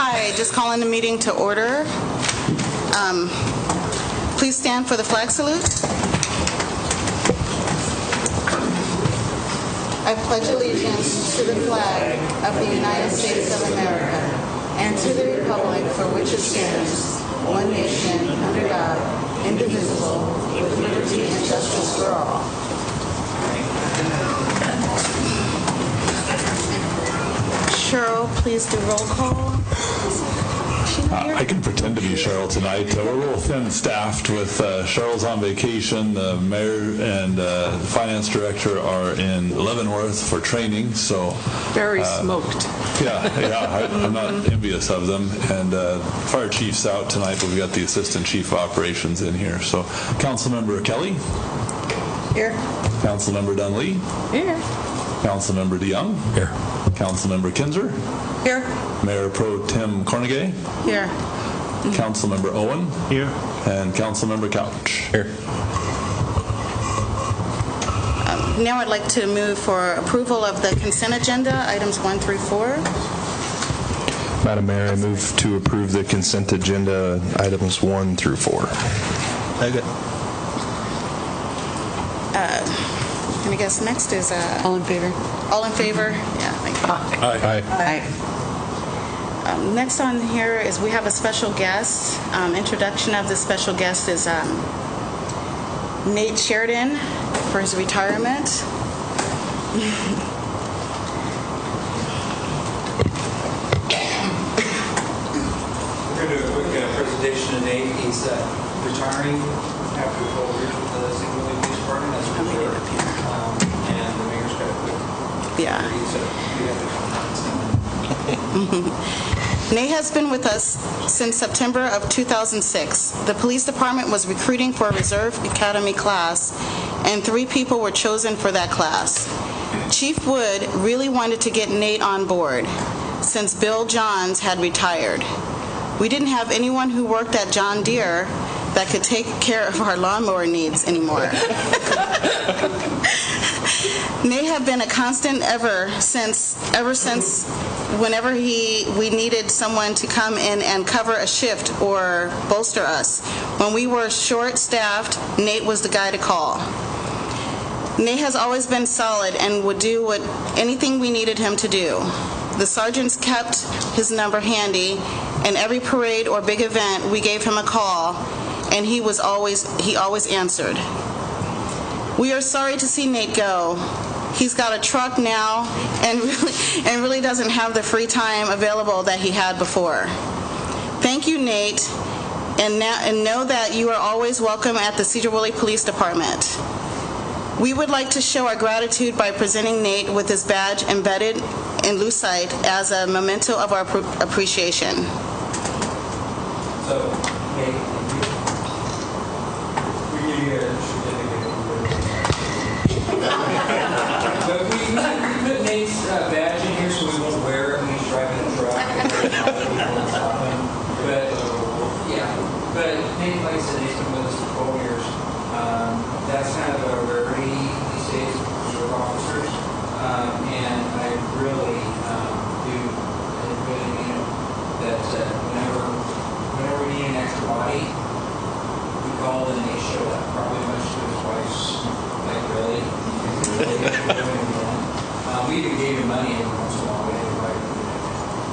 Hi, just calling the meeting to order. Please stand for the flag salute. I pledge allegiance to the flag of the United States of America and to the republic for which it stands, one nation, under God, indivisible, with liberty and justice for all. Cheryl, please do roll call. I can pretend to be Cheryl tonight. We're a little thin-staffed with Cheryl's on vacation. The mayor and the finance director are in Leavenworth for training. So very smoked. I'm not envious of them. And fire chief's out tonight, but we've got the assistant chief of operations in here. So Councilmember Kelly. Here. Councilmember Dunley. Here. Councilmember DeYoung. Here. Councilmember Kinzer. Here. Mayor Pro Tem Cornegay. Here. Councilmember Owen. Here. And Councilmember Couch. Here. Now I'd like to move for approval of the consent agenda, items 1 through 4. Madam Mayor, I move to approve the consent agenda items 1 through 4. Okay. And I guess next is... All in favor? All in favor? Yeah, thank you. Aye. Aye. Next on here is we have a special guest. Introduction of the special guest is Nate Sheridan for his retirement. We're going to do a quick presentation of Nate. He's retiring after 12 years with the Sedro-Woolley Police Department as a reserve. And the mayor's got a quick Nate has been with us since September of 2006. The police department was recruiting for a reserve academy class, and 3 people were chosen for that class. Chief Wood really wanted to get Nate on board since Bill Johns had retired. We didn't have anyone who worked at John Deere that could take care of our lawnmower needs anymore. Nate had been a constant ever since whenever we needed someone to come in and cover a shift or bolster us. When we were short-staffed, Nate was the guy to call. Nate has always been solid and would do anything we needed him to do. The sergeants kept his number handy, and every parade or big event, we gave him a call, and he always answered. We are sorry to see Nate go. He's got a truck now and really doesn't have the free time available that he had before. Thank you, Nate, and know that you are always welcome at the Sedro-Woolley Police Department. We would like to show our gratitude by presenting Nate with his badge embedded in lucite as a memento of our appreciation. So, Nate, we give you a certificate. But we put Nate's badge in here so we won't wear it when he's driving the truck. But Nate, like I said, Nate's been with us for 12 years. That's kind of a rarity these days for officers. And I really really mean it that whenever we need an extra body, we call and they show up. Probably much to his wife's, like, really? We even gave him money every once in a while. We had to write it.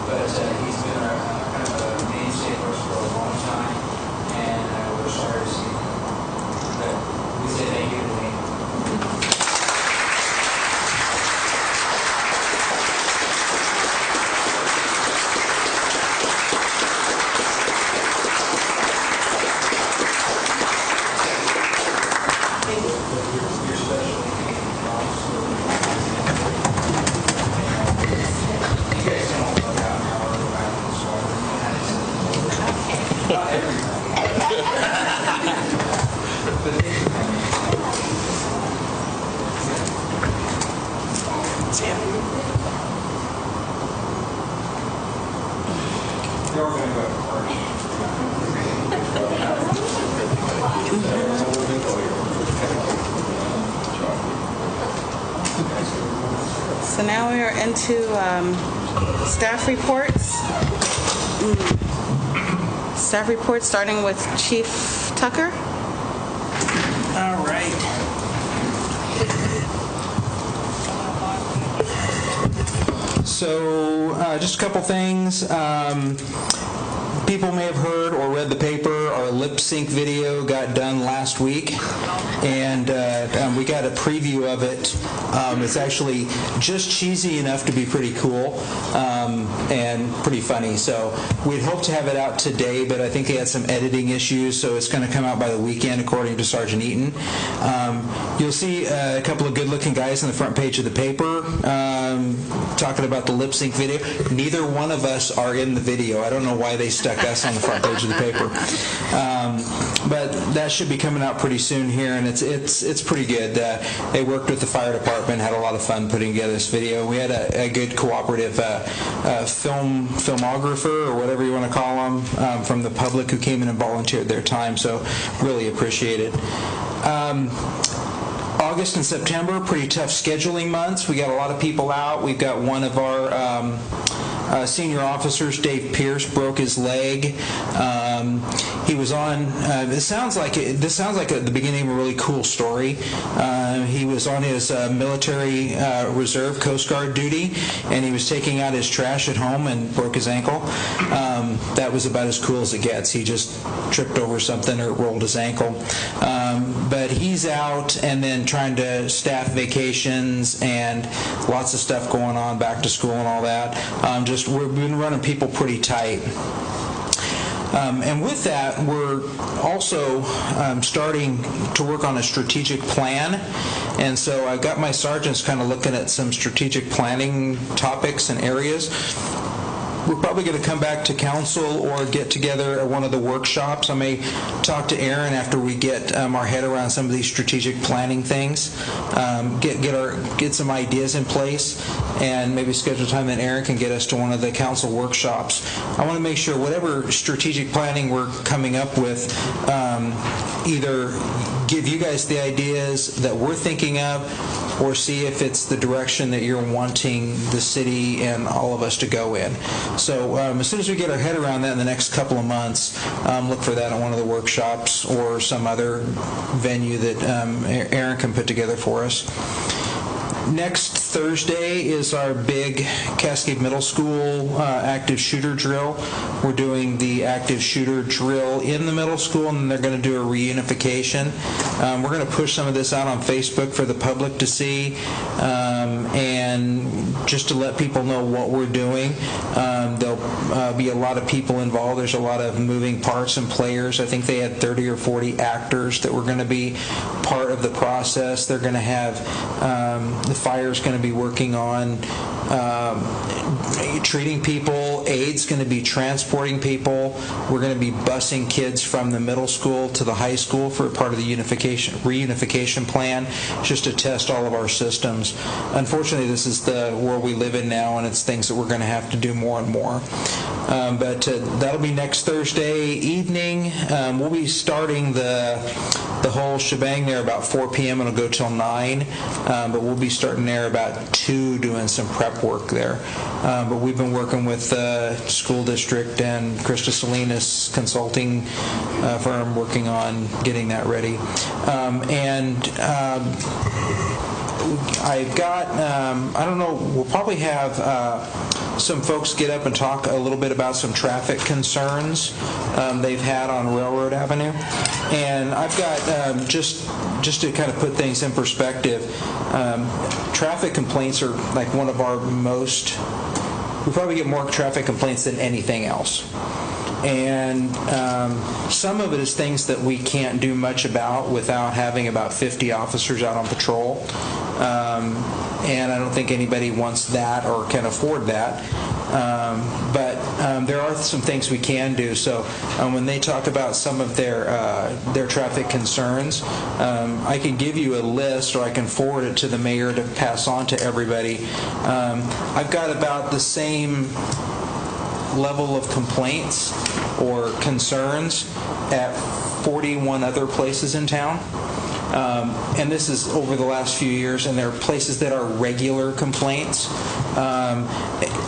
But he's been kind of a mainstay for us for a long time, and we're sorry to see him. But we say thank you to Nate. So now we are into staff reports. staff report, starting with Chief Tucker. All right. So, just a couple things. People may have heard or read the paper, our lip sync video got done last week, and we got a preview of it. It's actually just cheesy enough to be pretty cool and pretty funny. So we'd hoped to have it out today, but I think they had some editing issues, so it's going to come out by the weekend, according to Sergeant Eaton. You'll see a couple of good-looking guys on the front page of the paper talking about the lip sync video. Neither one of us are in the video. I don't know why they stuck us on the front page of the paper. But that should be coming out pretty soon here, and it's pretty good. They worked with the fire department, had a lot of fun putting together this video. We had a good cooperative filmographer, or whatever you want to call them, from the public who came in and volunteered their time, so really appreciate it. August and September, pretty tough scheduling months. We got a lot of people out. We've got one of our senior officers, Dave Pierce, broke his leg. He was on. This sounds like the beginning of a really cool story. He was on his military reserve Coast Guard duty, and he was taking out his trash at home and broke his ankle. That was about as cool as it gets. He just tripped over something or rolled his ankle. But he's out, and then trying to staff vacations and lots of stuff going on, back to school and all that. We've been running people pretty tight. And with that, we're also starting to work on a strategic plan. And so I've got my sergeants kind of looking at some strategic planning topics and areas. We're probably going to come back to council or get together at one of the workshops. I may talk to Aaron after we get our head around some of these strategic planning things, get some ideas in place, and maybe schedule time that Aaron can get us to one of the council workshops. I want to make sure whatever strategic planning we're coming up with, either give you guys the ideas that we're thinking of, or see if it's the direction that you're wanting the city and all of us to go in. So as soon as we get our head around that in the next couple of months, look for that at one of the workshops or some other venue that Aaron can put together for us. Next Thursday is our big Cascade Middle School active shooter drill. We're doing the active shooter drill in the middle school, and then they're going to do a reunification. We're going to push some of this out on Facebook for the public to see, and just to let people know what we're doing. There'll be a lot of people involved. There's a lot of moving parts and players. I think they had 30 or 40 actors that were going to be part of the process. They're going to have the fire's going to be working on treating people. AID's going to be transporting people. We're going to be busing kids from the middle school to the high school for part of the reunification plan, just to test all of our systems. Unfortunately, this is the world we live in now, and it's things that we're going to have to do more and more. But that'll be next Thursday evening. We'll be starting the whole shebang there about 4 p.m. and it'll go till 9. But we'll be starting there about 2, doing some prep work there. But we've been working with the school district and Krista Salinas consulting firm working on getting that ready. I've got, I don't know, we'll probably have some folks get up and talk a little bit about some traffic concerns they've had on Railroad Avenue. And I've got, just to kind of put things in perspective, traffic complaints are like one of our most, we probably get more traffic complaints than anything else. And some of it is things that we can't do much about without having about 50 officers out on patrol. And I don't think anybody wants that or can afford that. But there are some things we can do. So when they talk about some of their traffic concerns, I can give you a list, or I can forward it to the mayor to pass on to everybody. I've got about the same level of complaints or concerns at 41 other places in town. and this is over the last few years, and there are places that are regular complaints.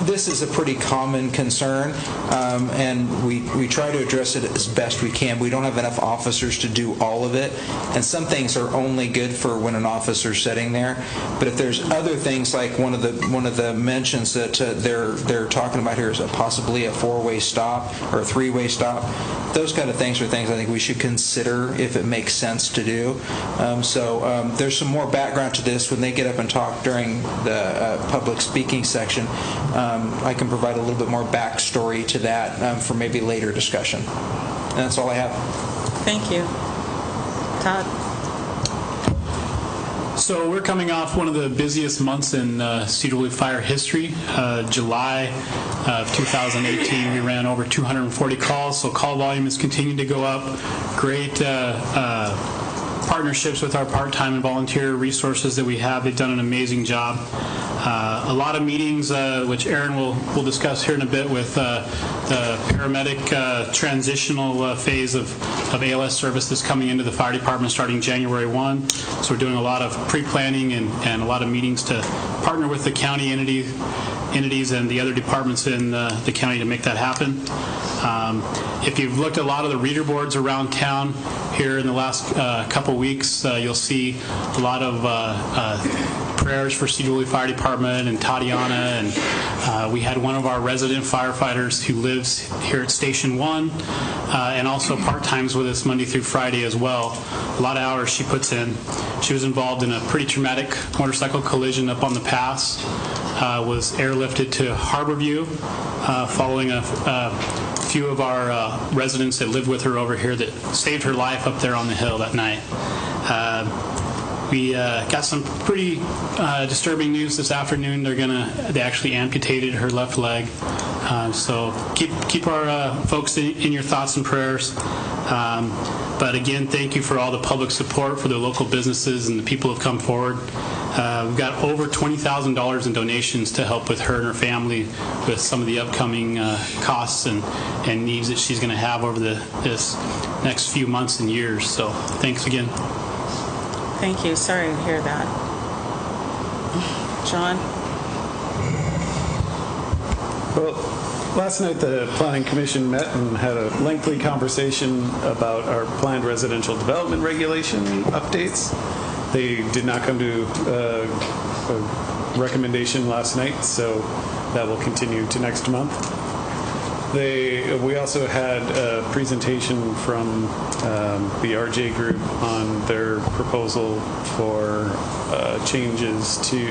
This is a pretty common concern, and we try to address it as best we can. We don't have enough officers to do all of it, and some things are only good for when an officer's sitting there. But if there's other things, like one of the mentions that they're talking about here is possibly a four-way stop or a three-way stop. Those kind of things are things I think we should consider if it makes sense to do. So there's some more background to this when they get up and talk during the public speaking section. I can provide a little bit more backstory to that for maybe later discussion. And that's all I have. Thank you. Todd? So we're coming off one of the busiest months in Sedro-Woolley fire history. July of 2018, we ran over 240 calls, so call volume is continuing to go up. Great partnerships with our part-time and volunteer resources that we have. They've done an amazing job. A lot of meetings, which Aaron will discuss here in a bit, with the paramedic transitional phase of ALS services coming into the fire department starting January 1. So we're doing a lot of pre-planning and a lot of meetings to partner with the county entities and the other departments in the county to make that happen. If you've looked at a lot of the reader boards around town here in the last couple weeks, you'll see a lot of prayers for Sedro-Woolley Fire Department and Tatiana, and we had one of our resident firefighters who lives here at Station 1 and also part-times with us Monday through Friday as well. A lot of hours she puts in. She was involved in a pretty traumatic motorcycle collision up on the pass, was airlifted to Harborview following a few of our residents that lived with her over here that saved her life up there on the hill that night. We got some pretty disturbing news this afternoon. They actually amputated her left leg. So keep our folks in your thoughts and prayers. But again, thank you for all the public support for the local businesses and the people who have come forward. We've got over $20,000 in donations to help with her and her family with some of the upcoming costs and needs that she's going to have over this next few months and years. So thanks again. Thank you. Sorry to hear that. John? Well, last night the Planning Commission met and had a lengthy conversation about our planned residential development regulation updates. They did not come to a recommendation last night, so that will continue to next month. We also had a presentation from the RJ group on their proposal for changes to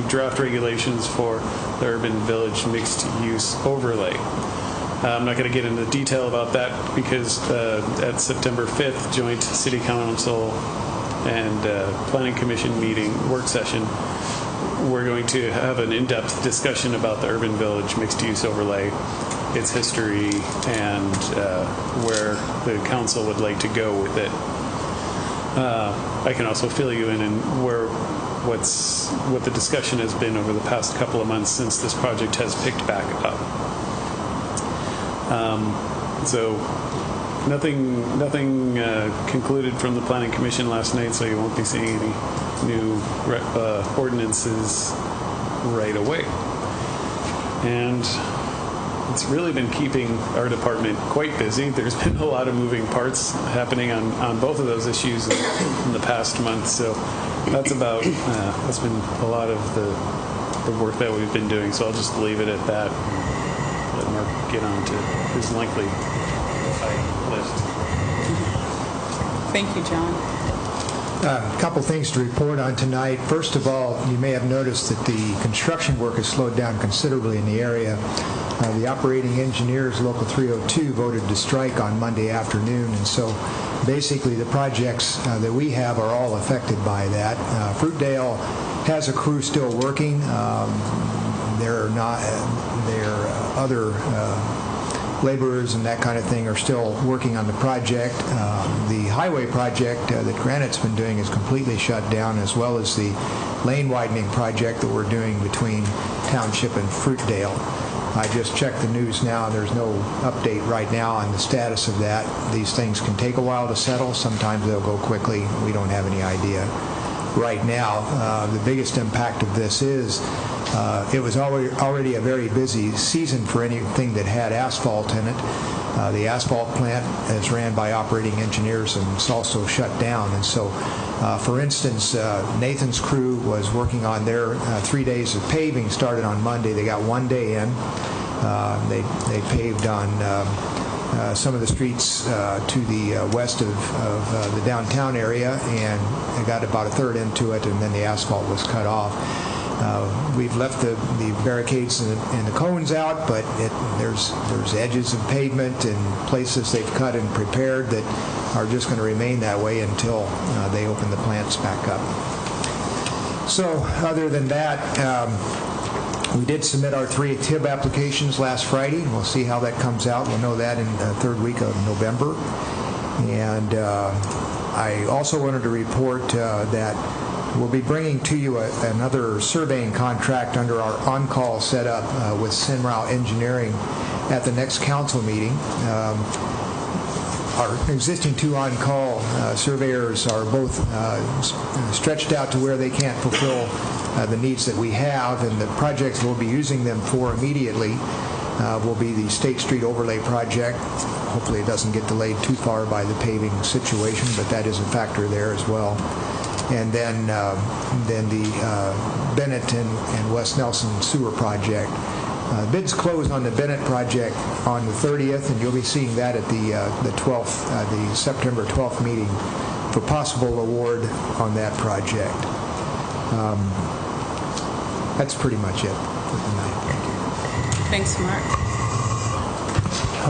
draft regulations for the urban village mixed use overlay. I'm not going to get into detail about that because at September 5th joint City Council and Planning Commission meeting work session, we're going to have an in-depth discussion about the urban village mixed-use overlay, its history, and where the council would like to go with it. I can also fill you in what the discussion has been over the past couple of months since this project has picked back up. So nothing concluded from the Planning Commission last night, so you won't be seeing any new ordinances right away. And it's really been keeping our department quite busy. There's been a lot of moving parts happening on both of those issues in the past month, so that's been a lot of the work that we've been doing. So I'll just leave it at that and let Mark get on to his lengthy list. Thank you, John. A couple things to report on tonight. First of all, you may have noticed that the construction work has slowed down considerably in the area. The operating engineers, Local 302, voted to strike on Monday afternoon, and so basically the projects that we have are all affected by that. Fruitdale has a crew still working. There are other laborers and that kind of thing are still working on the project. The highway project that Granite's been doing is completely shut down, as well as the lane widening project that we're doing between Township and Fruitdale. I just checked the news now, and there's no update right now on the status of that. These things can take a while to settle. Sometimes they'll go quickly. We don't have any idea right now. The biggest impact of this is it was already a very busy season for anything that had asphalt in it. The asphalt plant is ran by operating engineers, and it's also shut down. And so, for instance, Nathan's crew was working on their 3 days of paving, started on Monday. They got 1 day in. They paved on some of the streets to the west of the downtown area, and they got about a third into it, and then the asphalt was cut off. We've left the barricades and the cones out, but there's edges of pavement and places they've cut and prepared that are just going to remain that way until they open the plants back up. So other than that, we did submit our 3 TIB applications last Friday, and we'll see how that comes out. We'll know that in the third week of November. And I also wanted to report that we'll be bringing to you another surveying contract under our on-call setup with Sinrao Engineering at the next council meeting. Our existing 2 on-call surveyors are both stretched out to where they can't fulfill the needs that we have, and the projects we'll be using them for immediately will be the State Street Overlay Project. Hopefully it doesn't get delayed too far by the paving situation, but that is a factor there as well. And then the Bennett and West Nelson Sewer Project. Bids closed on the Bennett project on the 30th, and you'll be seeing that at the 12th, the September 12th meeting for possible award on that project. That's pretty much it for tonight. Thank you. Thanks, Mark.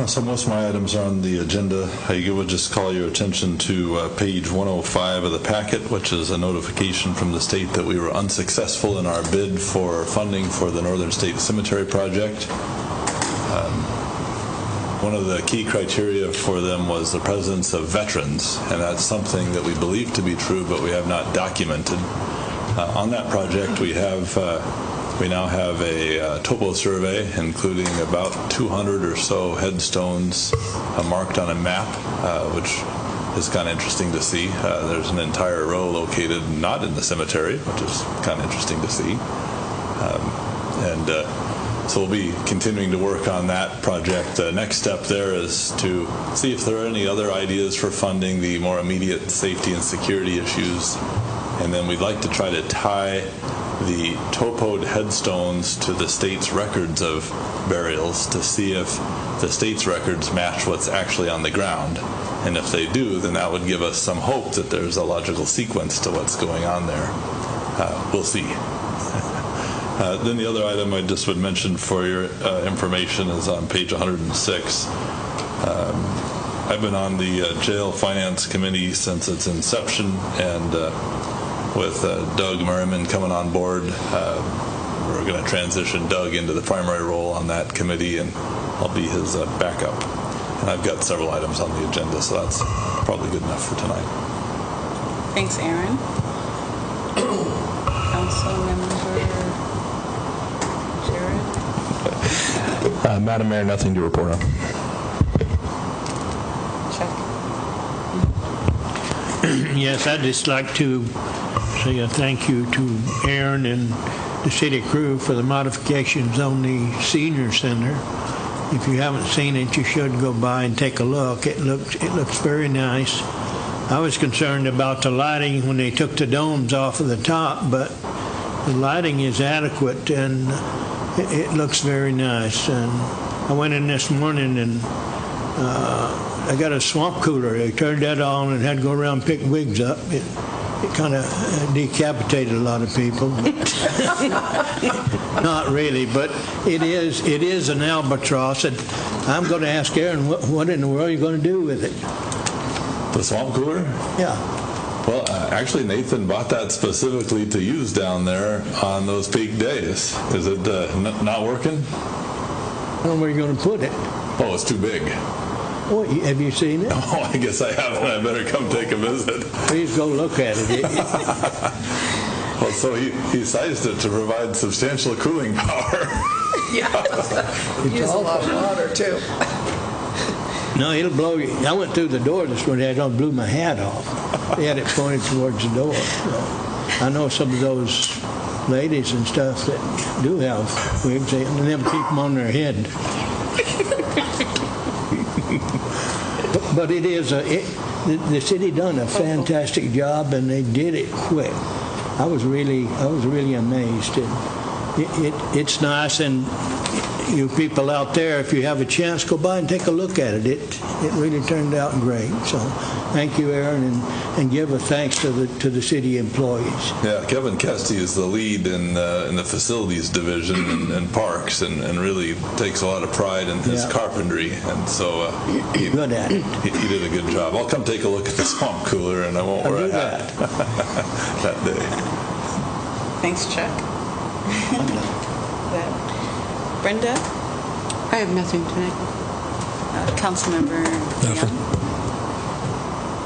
So most of my items are on the agenda. I would just call your attention to page 105 of the packet, which is a notification from the state that we were unsuccessful in our bid for funding for the Northern State Cemetery project. One of the key criteria for them was the presence of veterans, and that's something that we believe to be true, but we have not documented. On that project, we now have a topo survey, including about 200 or so headstones marked on a map, which is kind of interesting to see. There's an entire row located not in the cemetery, which is kind of interesting to see. So we'll be continuing to work on that project. The next step there is to see if there are any other ideas for funding the more immediate safety and security issues. And then we'd like to try to tie the topoed headstones to the state's records of burials to see if the state's records match what's actually on the ground. And if they do, then that would give us some hope that there's a logical sequence to what's going on there. We'll see. Then the other item I just would mention for your information is on page 106. I've been on the jail finance committee since its inception, and with Doug Merriman coming on board, we're going to transition Doug into the primary role on that committee, and I'll be his backup. And I've got several items on the agenda, so that's probably good enough for tonight. Thanks, Aaron. Councilmember Jared? Madam Mayor, nothing to report on. Chuck? Yes, I'd just like to say a thank you to Aaron and the city crew for the modifications on the senior center. If you haven't seen it, you should go by and take a look. It looks very nice. I was concerned about the lighting when they took the domes off of the top, but the lighting is adequate and it looks very nice. And I went in this morning and I got a swamp cooler. They turned that on and had to go around and pick wigs up. It kind of decapitated a lot of people. Not really, but it is an albatross. And I'm going to ask Aaron, what in the world are you going to do with it? The swamp cooler? Yeah. Well, actually, Nathan bought that specifically to use down there on those peak days. Is it not working? I don't know where you're going to put it. Oh, it's too big. Oh, have you seen it? Oh, I guess I haven't. I better come take a visit. Please go look at it. Well, so he sized it to provide substantial cooling power. Use a lot of water, too. No, it'll blow you. I went through the door this morning. I blew my hat off. They had it pointed towards the door. So I know some of those ladies and stuff that do have wigs, they never keep them on their head. But it is the city done a fantastic job, and they did it quick. I was really amazed. It's nice, and you people out there, if you have a chance, go by and take a look at it. It really turned out great. So thank you, Aaron, and give a thanks to the city employees. Yeah, Kevin Kesty is the lead in the facilities division and parks, and really takes a lot of pride in his carpentry, and so he good at it. He did a good job. I'll come take a look at the swamp cooler, and I won't wear a hat that day. Thanks, Chuck. Brenda? I have nothing tonight. Councilmember Young?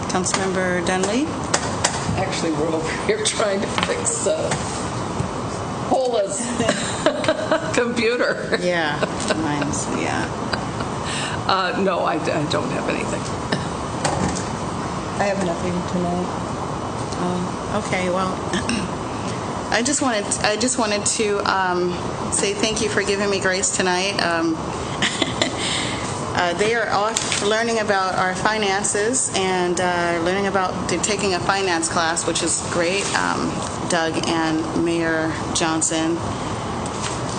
Councilmember Dunley? Actually, we're over here trying to fix Pola's computer. Yeah, mine's, No, I don't have anything. I have nothing tonight. Okay, well, I just wanted to say thank you for giving me grace tonight. They are off learning about our finances and learning about taking a finance class, which is great. Doug and Mayor Johnson.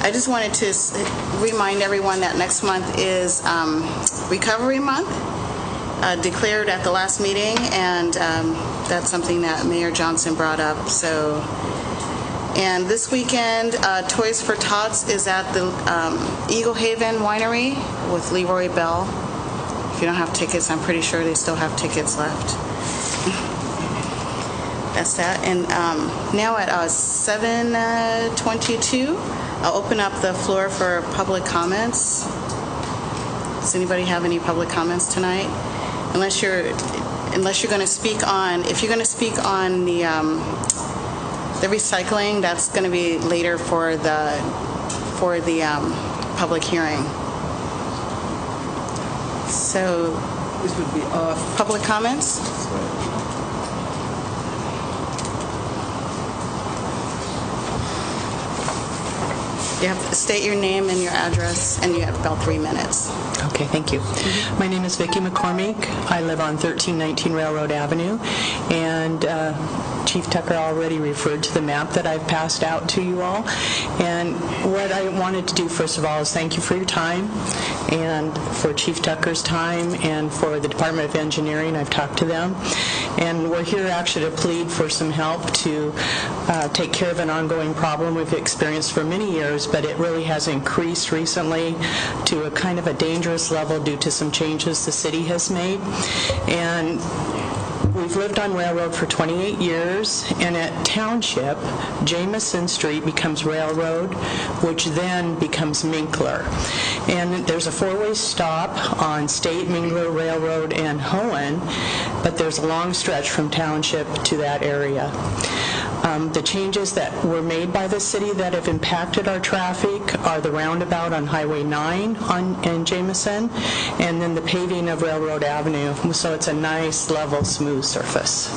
I just wanted to remind everyone that next month is Recovery Month, declared at the last meeting, and that's something that Mayor Johnson brought up. So. And this weekend, Toys for Tots is at the Eagle Haven Winery with Leroy Bell. If you don't have tickets, I'm pretty sure they still have tickets left. That's that. And now at 7:22, I'll open up the floor for public comments. Does anybody have any public comments tonight? Unless you're going to speak on, if you're going to speak on the recycling, that's going to be later for the public hearing. So, This would be off. public comments? You have to state your name and your address, and you have about 3 minutes. Okay, thank you. My name is Vicki McCormick. I live on 1319 Railroad Avenue, and Chief Tucker already referred to the map that I've passed out to you all. And what I wanted to do, first of all, is thank you for your time, and for Chief Tucker's time, and for the Department of Engineering. I've talked to them. And we're here actually to plead for some help to take care of an ongoing problem we've experienced for many years, but it really has increased recently to a kind of a dangerous level due to some changes the city has made. And we've lived on Railroad for 28 years, and at Township, Jameson Street becomes Railroad, which then becomes Minkler. And there's a four-way stop on State, Minkler, Railroad, and Hohen, but there's a long stretch from Township to that area. The changes that were made by the city that have impacted our traffic are the roundabout on Highway 9 in Jameson, and then the paving of Railroad Avenue, so it's a nice, level, smooth surface.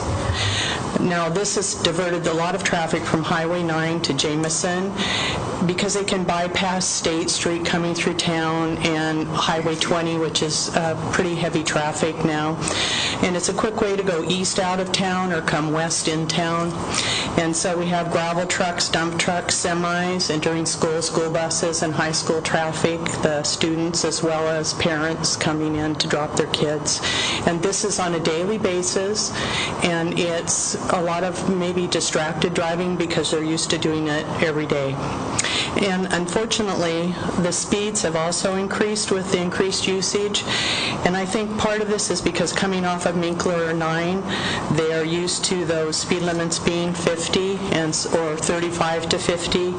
Now, this has diverted a lot of traffic from Highway 9 to Jameson because they can bypass State Street coming through town and Highway 20, which is pretty heavy traffic now. And it's a quick way to go east out of town or come west in town. And so we have gravel trucks, dump trucks, semis, entering school buses, and high school traffic, the students as well as parents coming in to drop their kids. And this is on a daily basis, and it's a lot of maybe distracted driving because they're used to doing it every day. And unfortunately, the speeds have also increased with the increased usage. And I think part of this is because coming off of Minkler 9, they are used to those speed limits being 50 or 35 to 50.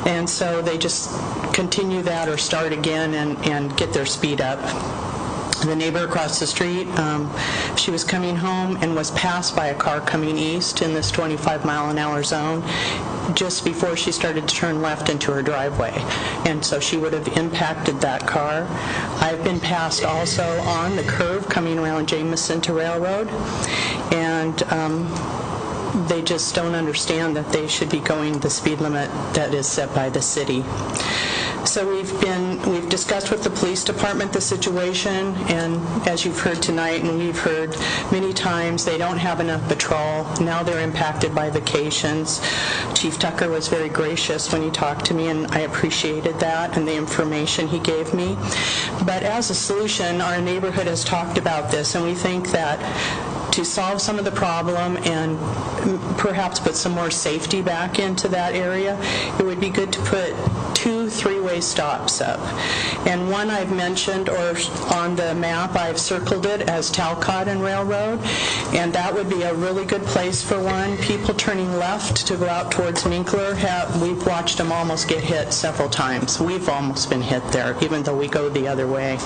And so they just continue that or start again and get their speed up. the neighbor across the street, she was coming home and was passed by a car coming east in this 25-mile-an-hour zone just before she started to turn left into her driveway. And so she would have impacted that car. I've been passed also on the curve coming around Jameson to Railroad, and they just don't understand that they should be going the speed limit that is set by the city. So we've discussed with the police department the situation, and as you've heard tonight and we've heard many times, they don't have enough patrol. Now they're impacted by vacations. Chief Tucker was very gracious when he talked to me, and I appreciated that and the information he gave me. But as a solution, our neighborhood has talked about this, and we think that to solve some of the problem and perhaps put some more safety back into that area, it would be good to put 2 three-way stops up. And one I've mentioned, or on the map, I've circled it as Talcott and Railroad, and that would be a really good place for one. People turning left to go out towards Minkler, we've watched them almost get hit several times. We've almost been hit there, even though we go the other way.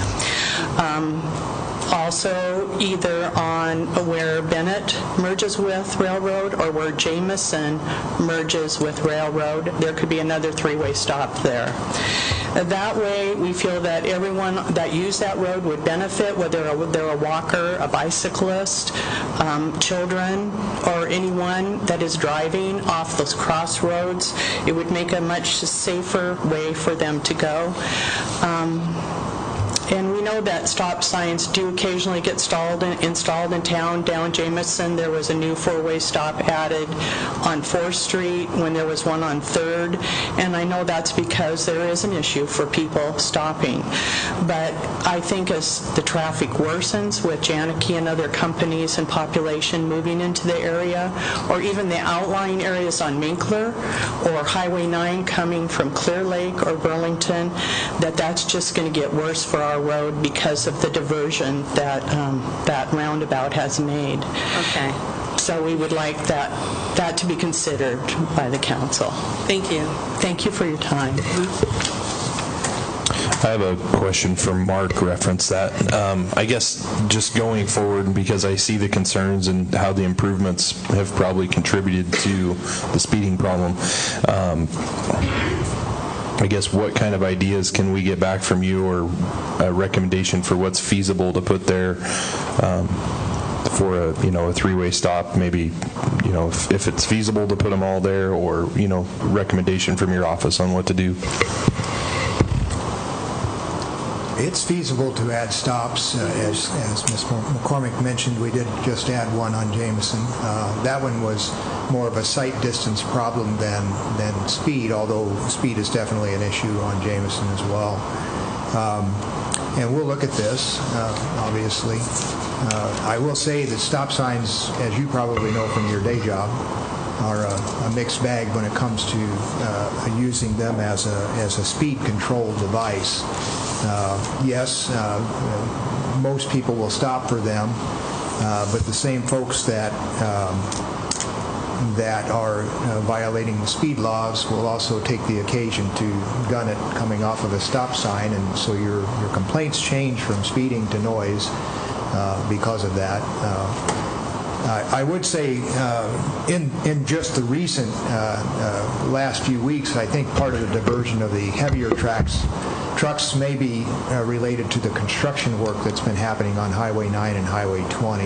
Also, either on where Bennett merges with Railroad or where Jameson merges with Railroad, there could be another three-way stop there. That way, we feel that everyone that use that road would benefit, whether they're a walker, a bicyclist, children, or anyone that is driving off those crossroads. It would make a much safer way for them to go. And we know that stop signs do occasionally get installed in town. Down Jameson, there was a new four-way stop added on 4th Street when there was one on 3rd. And I know that's because there is an issue for people stopping. But I think as the traffic worsens with Janicki and other companies and population moving into the area, or even the outlying areas on Minkler or Highway 9 coming from Clear Lake or Burlington, that's just going to get worse for our road because of the diversion that that roundabout has made. Okay. So we would like that to be considered by the council. Thank you. Thank you for your time. I have a question for Mark, reference that. I guess just going forward, because I see the concerns and how the improvements have probably contributed to the speeding problem, I guess what kind of ideas can we get back from you, or a recommendation for what's feasible to put there for a three-way stop? Maybe if it's feasible to put them all there, or recommendation from your office on what to do. It's feasible to add stops. As Ms. McCormick mentioned, we did just add one on Jameson. That one was more of a sight distance problem than speed, although speed is definitely an issue on Jameson as well. And we'll look at this, obviously. I will say that stop signs, as you probably know from your day job, are a mixed bag when it comes to using them as a speed control device. Yes, most people will stop for them, but the same folks that are violating the speed laws will also take the occasion to gun it coming off of a stop sign, and so your complaints change from speeding to noise because of that. I would say in just the recent last few weeks, I think part of the diversion of the heavier trucks may be related to the construction work that's been happening on Highway 9 and Highway 20.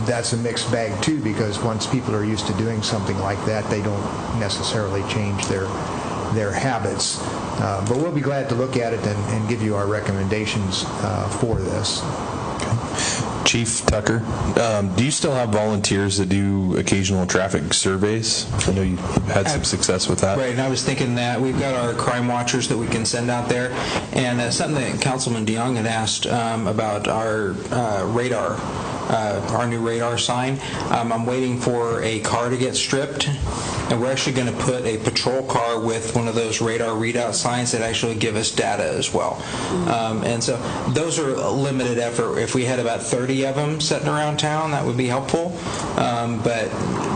That's a mixed bag too, because once people are used to doing something like that, they don't necessarily change their habits. But we'll be glad to look at it and give you our recommendations for this. Chief Tucker, do you still have volunteers that do occasional traffic surveys? I know you had some success with that. Right, and I was thinking that we've got our crime watchers that we can send out there, and something that Councilman DeYoung had asked about our radar, our new radar sign. I'm waiting for a car to get stripped, and we're actually going to put a patrol car with one of those radar readout signs that actually give us data as well. And so those are a limited effort. If we had about 30 of them sitting around town, that would be helpful. But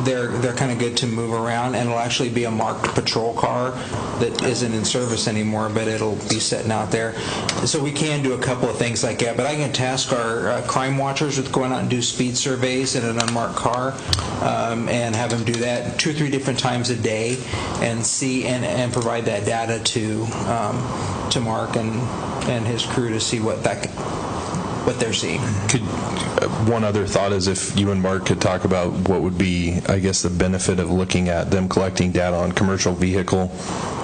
they're kind of good to move around, and it'll actually be a marked patrol car that isn't in service anymore, but it'll be sitting out there. So we can do a couple of things like that, but I can task our crime watchers with going out and do speed surveys in an unmarked car, and have them do that 2 or 3 different times a day, and see and provide that data to Mark and his crew to see what they're seeing. One other thought is if you and Mark could talk about what would be, I guess, the benefit of looking at them collecting data on commercial vehicle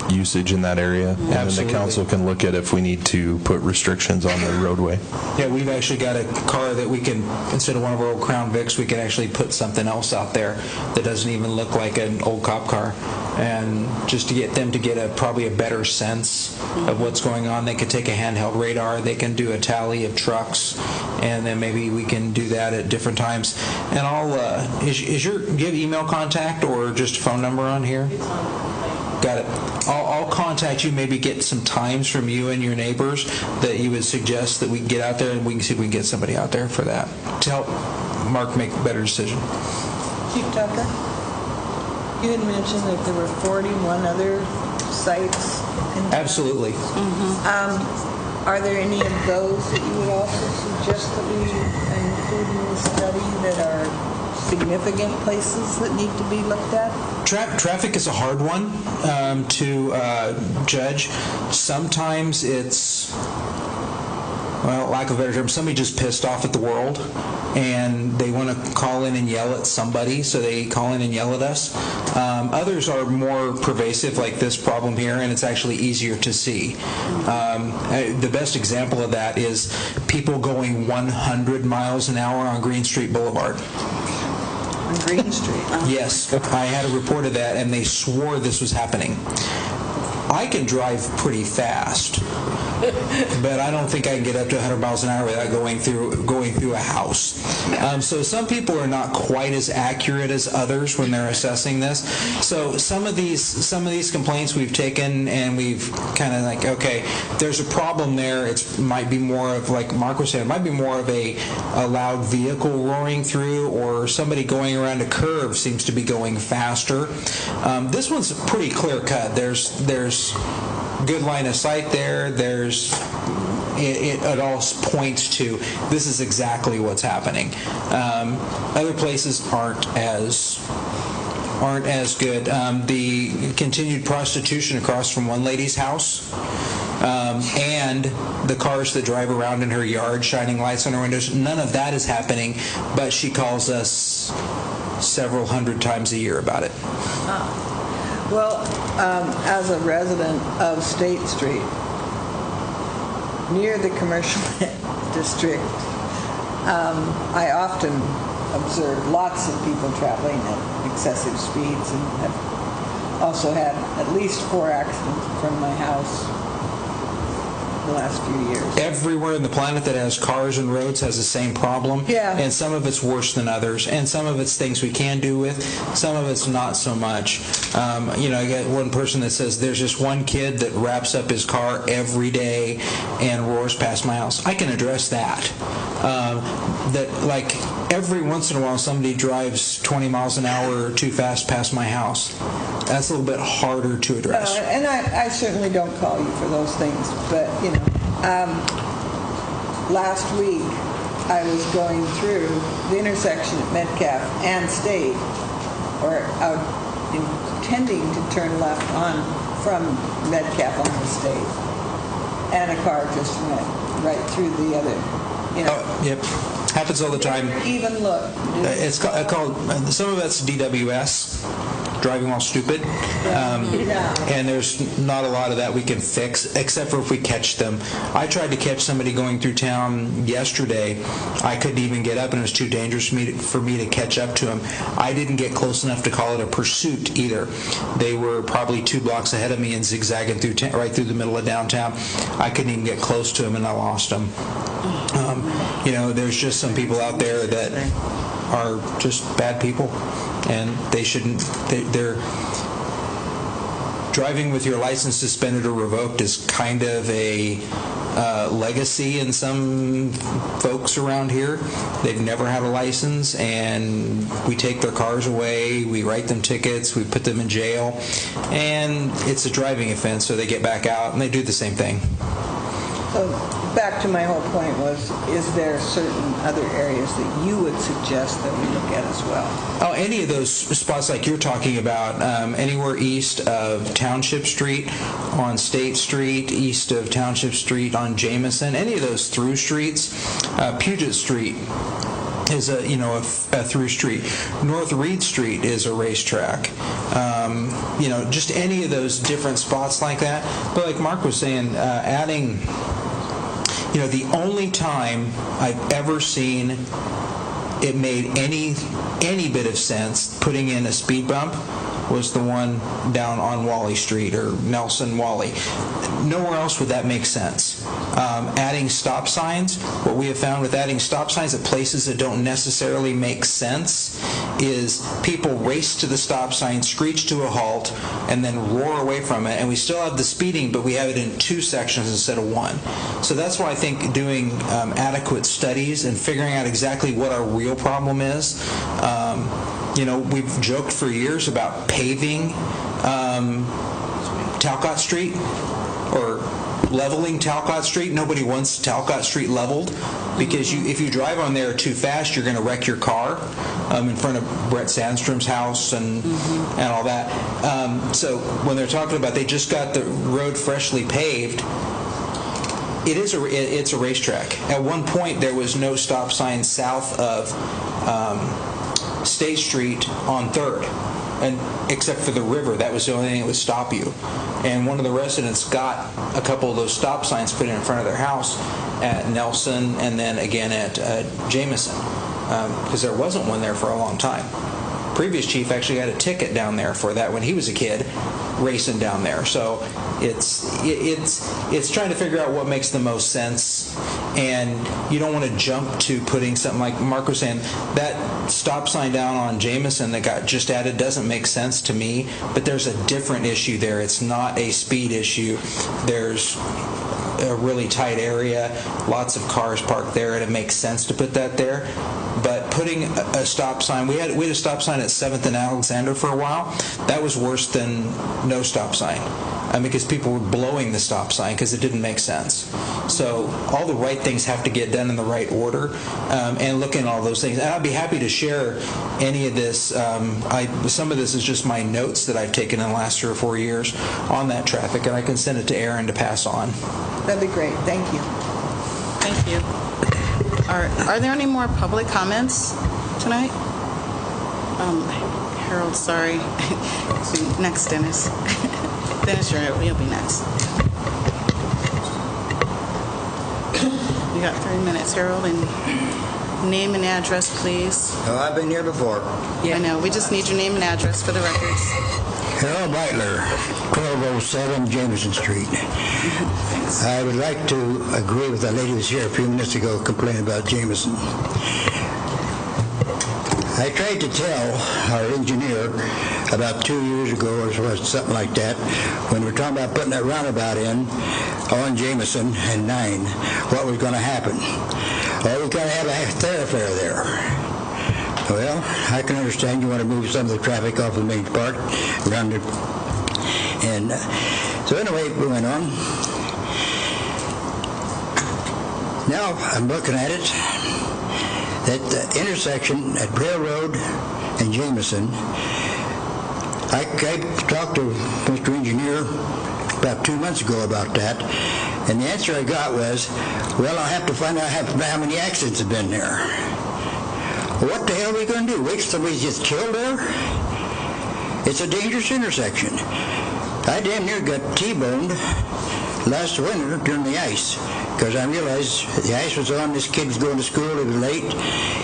usage in that area, and then the council can look at if we need to put restrictions on the roadway. Yeah, we've actually got a car that we can, instead of one of our old Crown Vics, we can actually put something else out there that doesn't even look like an old cop car, and just to get them to get probably a better sense of what's going on. They could take a handheld radar, they can do a tally of trucks, and then maybe we can do that at different times. And I'll, do you have email contact or just a phone number on here? Got it. I'll contact you, maybe get some times from you and your neighbors that you would suggest that we can get out there, and we can see if we can get somebody out there for that to help Mark make a better decision. Chief Tucker, you had mentioned that there were 41 other sites. Absolutely. Are there any of those that you would also suggest that we include in the study that are significant places that need to be looked at? Traffic is a hard one to judge. Sometimes it's, well, lack of a better term, somebody just pissed off at the world and they want to call in and yell at somebody, so they call in and yell at us. Others are more pervasive, like this problem here, and it's actually easier to see. The best example of that is people going 100 miles an hour on Green Street Boulevard. On Green Street? Yes, I had a report of that, and they swore this was happening. I can drive pretty fast, but I don't think I can get up to 100 miles an hour without going through a house. So some people are not quite as accurate as others when they're assessing this. So some of these complaints we've taken, and we've kind of like, okay, there's a problem there. It might be more of, like Mark was saying, it might be more of a loud vehicle roaring through, or somebody going around a curve seems to be going faster. This one's pretty clear cut. There's good line of sight there. It all points to this is exactly what's happening. Other places aren't as good. The continued prostitution across from one lady's house, and the cars that drive around in her yard shining lights on her windows, none of that is happening, but she calls us several hundred times a year about it. Well, as a resident of State Street, near the commercial district, I often observe lots of people traveling at excessive speeds, and have also had at least 4 accidents from my house the last few years. Everywhere on the planet that has cars and roads has the same problem. Yeah. And some of it's worse than others, and some of it's things we can do with, some of it's not so much. I get one person that says there's just one kid that wraps up his car every day and roars past my house. I can address that. That, like, every once in a while somebody drives 20 miles an hour too fast past my house. That's a little bit harder to address. And I certainly don't call you for those things, but, last week I was going through the intersection at Metcalf and State, or intending to turn left on from Metcalf on the State, and a car just went right through the other, Oh, yep. Happens all the time. Even look. It's called, some of it's DWS, driving while stupid, and there's not a lot of that we can fix, except for if we catch them. I tried to catch somebody going through town yesterday. I couldn't even get up, and it was too dangerous for me to catch up to him. I didn't get close enough to call it a pursuit either. They were probably 2 blocks ahead of me and zigzagging right through the middle of downtown. I couldn't even get close to him, and I lost him. There's just some people out there that are just bad people, and they shouldn't. driving with your license suspended or revoked is kind of a legacy in some folks around here. They've never had a license, and we take their cars away, we write them tickets, we put them in jail, and it's a driving offense, so they get back out and they do the same thing. So back to my whole point was, is there certain other areas that you would suggest that we look at as well? Oh, any of those spots like you're talking about, anywhere east of Township Street on State Street, east of Township Street on Jameson, any of those through streets, Puget Street is a through street. North Reed Street is a racetrack. Just any of those different spots like that. But like Mark was saying, adding, the only time I've ever seen it made any bit of sense putting in a speed bump was the one down on Woolley Street, or Nelson Woolley. Nowhere else would that make sense. Adding stop signs, what we have found with adding stop signs at places that don't necessarily make sense is people race to the stop sign, screech to a halt, and then roar away from it, and we still have the speeding, but we have it in 2 sections instead of 1. So that's why I think doing adequate studies and figuring out exactly what our real problem is. We've joked for years about paving Talcott Street or leveling Talcott Street. Nobody wants Talcott Street leveled because if you drive on there too fast, you're going to wreck your car in front of Brett Sandstrom's house and all that. So when they're talking about they just got the road freshly paved, it's a racetrack. At one point, there was no stop sign south of State Street on 3rd, and except for the river. That was the only thing that would stop you. And one of the residents got a couple of those stop signs put in front of their house at Nelson and then again at Jameson, because there wasn't one there for a long time. Previous chief actually got a ticket down there for that when he was a kid racing down there. So it's trying to figure out what makes the most sense, and you don't want to jump to putting something like Mark was saying. That stop sign down on Jameson that got just added doesn't make sense to me, but there's a different issue there. It's not a speed issue. There's a really tight area, lots of cars parked there, and it makes sense to put that there. But putting a stop sign, we had a stop sign at 7th and Alexander for a while. That was worse than no stop sign, because people were blowing the stop sign because it didn't make sense. So all the right things have to get done in the right order, and looking at all those things. And I'd be happy to share any of this. Some of this is just my notes that I've taken in the last 3 or 4 years on that traffic, and I can send it to Aaron to pass on. That'd be great. Thank you. Thank you. Are there any more public comments tonight? Harold, sorry. Next, Dennis. Dennis, you'll be next. You got 3 minutes, Harold, and name and address, please. Oh, I've been here before. Yeah, I know. We just need your name and address for the records. Harold Beitler, 1207 Jameson Street. I would like to agree with the lady who was here a few minutes ago complaining about Jameson. I tried to tell our engineer about 2 years ago or something like that, when we were talking about putting that roundabout in on Jameson and 9, what was going to happen. Well, we've got to have a thoroughfare there. Well, I can understand you want to move some of the traffic off the main part around it. And so anyway, we went on. Now I'm looking at it. At the intersection at Railroad and Jameson, I talked to Mr. Engineer about 2 months ago about that, and the answer I got was, well, I'll have to find out how many accidents have been there. Well, what the hell are we going to do? Wait till somebody gets killed there? It's a dangerous intersection. I damn near got T-boned last winter during the ice, because I realized the ice was on, this kid was going to school, it was late,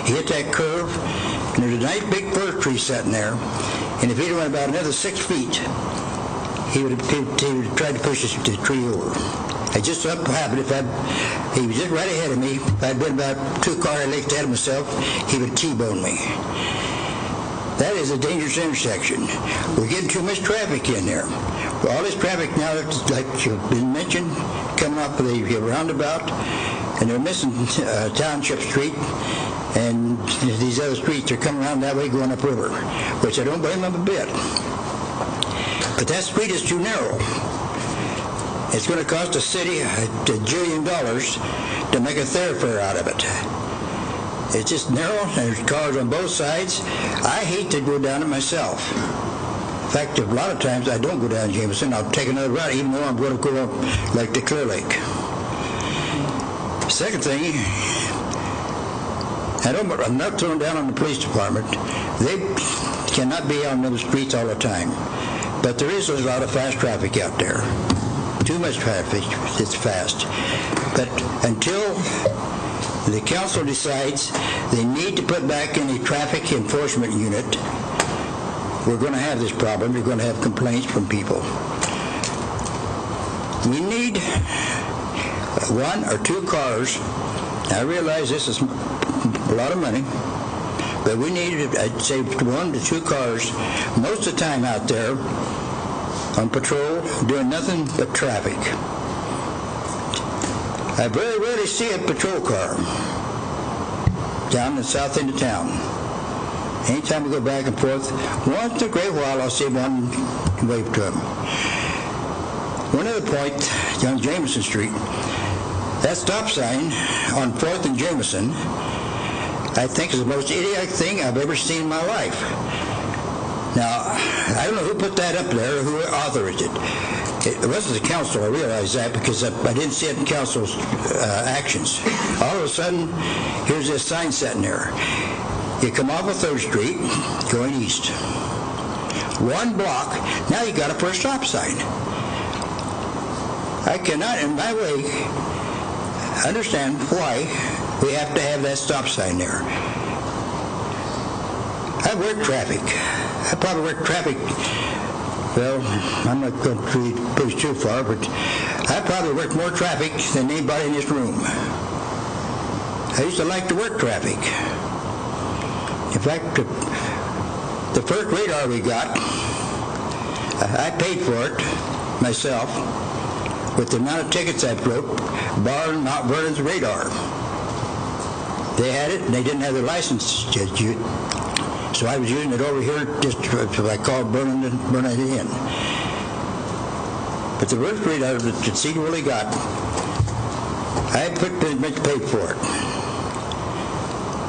he hit that curve, and there's a nice big fir tree sitting there, and if he'd went about another 6 feet, he would have tried to push the tree over. I just so happened, he was just right ahead of me, if I'd been about 2 car lengths ahead of myself, he would T-bone me. That is a dangerous intersection. We're getting too much traffic in there. all this traffic now, like you've been mentioned, coming up with the roundabout, and they're missing Township Street, and these other streets are coming around that way going upriver, which I don't blame them a bit. But that street is too narrow. It's going to cost the city $1 jillion to make a thoroughfare out of it. It's just narrow, there's cars on both sides. I hate to go down it myself. In fact, a lot of times I don't go down Jameson. I'll take another route, even though I'm going to go up like the Clear Lake. Second thing, I'm not throwing down on the police department. They cannot be on those streets all the time. But there is a lot of fast traffic out there. Too much traffic, it's fast. But until the council decides they need to put back in a traffic enforcement unit, we're going to have this problem. We're going to have complaints from people. We need 1 or 2 cars. I realize this is a lot of money, but we need, I'd say, 1 to 2 cars most of the time out there on patrol, doing nothing but traffic. I very rarely see a patrol car down in the south end of town. Anytime we go back and forth, once in a great while I'll see one wave to him. One other point, on Jameson Street, that stop sign on 4th and Jameson, I think is the most idiotic thing I've ever seen in my life. Now, I don't know who put that up there or who authorized it. It wasn't the council, I realize that, because I didn't see it in council's actions. All of a sudden, here's this sign sitting there. You come off of 3rd Street, going east. 1 block, now you got to put a stop sign. I cannot, in my way, understand why we have to have that stop sign there. I work traffic. I probably work traffic, well, I'm not going to push too far, but I probably work more traffic than anybody in this room. I used to like to work traffic. In fact, the first radar we got, I paid for it myself with the amount of tickets I wrote, barring Mount Vernon's radar. They had it, and they didn't have their license yet. So I was using it over here just to, I called burning it in. But the first radar that Sedro-Woolley got, I paid for it.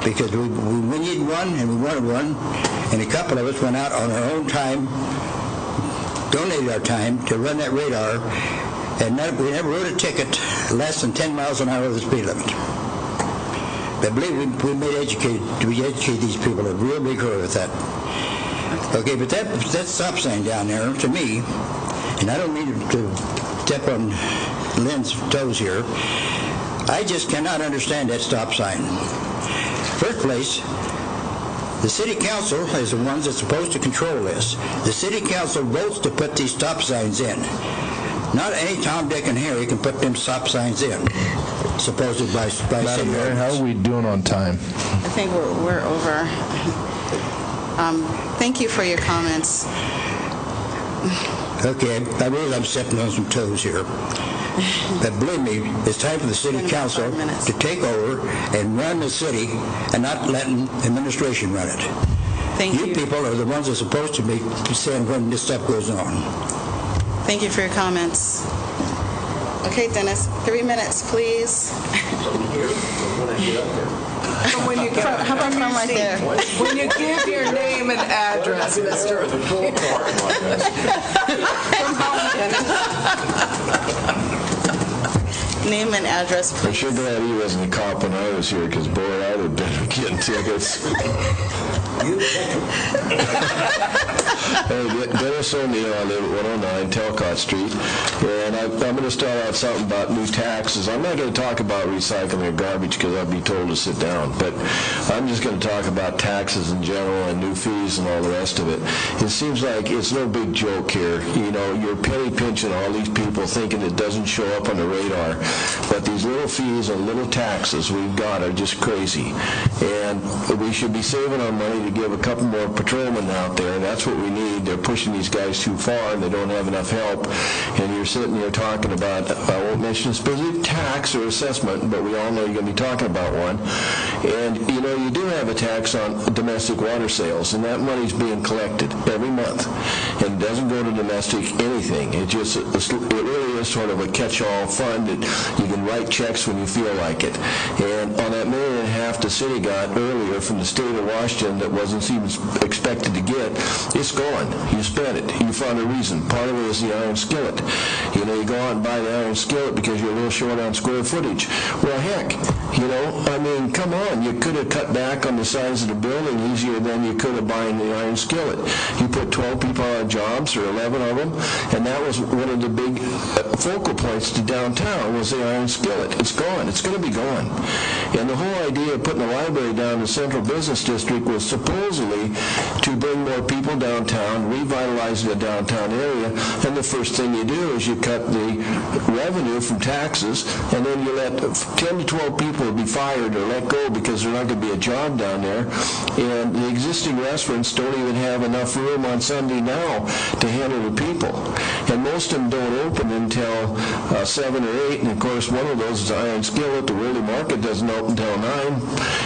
Because we needed one, and we wanted one, and a couple of us went out on our own time, donated our time to run that radar, and we never wrote a ticket less than 10 miles an hour of the speed limit. I believe we educate these people a real big hurry with that. Okay, but that stop sign down there, to me, and I don't mean to step on Lynn's toes here, I just cannot understand that stop sign. First place, the city council is the ones that's supposed to control this. The city council votes to put these stop signs in. Not any Tom, Dick, and Harry can put them stop signs in, supposedly by Madam Mayor, how are we doing on time? I think we're over. Thank you for your comments. Okay, I realize I'm stepping on some toes here. But believe me, it's time for the city council to take over and run the city and not letting administration run it. Thank you. You people are the ones that are supposed to be saying when this stuff goes on. Thank you for your comments. Okay, Dennis, 3 minutes, please. When you get How about from right there? When you give your name and address, Mr. From home, Dennis. Name and address, I'm please. sure glad he wasn't a cop when I was here, because boy, I'd have been getting tickets. Hey, Dennis O'Neill, I live at 109 Talcott Street, and I'm going to start out something about new taxes. I'm not going to talk about recycling or garbage because I'll be told to sit down, but I'm just going to talk about taxes in general and new fees and all the rest of it. It seems like it's no big joke here. You know, you're penny pinching all these people thinking it doesn't show up on the radar, but these little fees and little taxes we've got are just crazy, and we should be saving our money to give a couple more patrolmen out there, and that's what we need. They're pushing these guys too far, and they don't have enough help. And you're sitting here talking about, I won't mention a specific tax or assessment, but we all know you're going to be talking about one. And, you know, you do have a tax on domestic water sales, and that money's being collected every month. And it doesn't go to domestic anything. It really is sort of a catch-all fund that you can write checks when you feel like it. And on that $1.5 million the city got earlier from the state of Washington that wasn't even expected to get, it's gone. You spent it. You found a reason. Part of it is the iron skillet. You know, you go out and buy the iron skillet because you're a little short on square footage. Well, heck, you know, I mean, come on. You could have cut back on the size of the building easier than you could have buying the iron skillet. You put 12 people on jobs, or 11 of them, and that was one of the big focal points to downtown was the iron skillet. It's gone. It's going to be gone. And the whole idea of putting the library down in the central business district was supposedly to bring more people downtown, revitalize the downtown area, and the first thing you do is you cut the revenue from taxes, and then you let 10 to 12 people be fired or let go because there's not going to be a job down there. And the existing restaurants don't even have enough room on Sunday now to handle the people. And most of them don't open until 7 or 8, and of course one of those is Iron Skillet. The Woolley Market doesn't open until 9.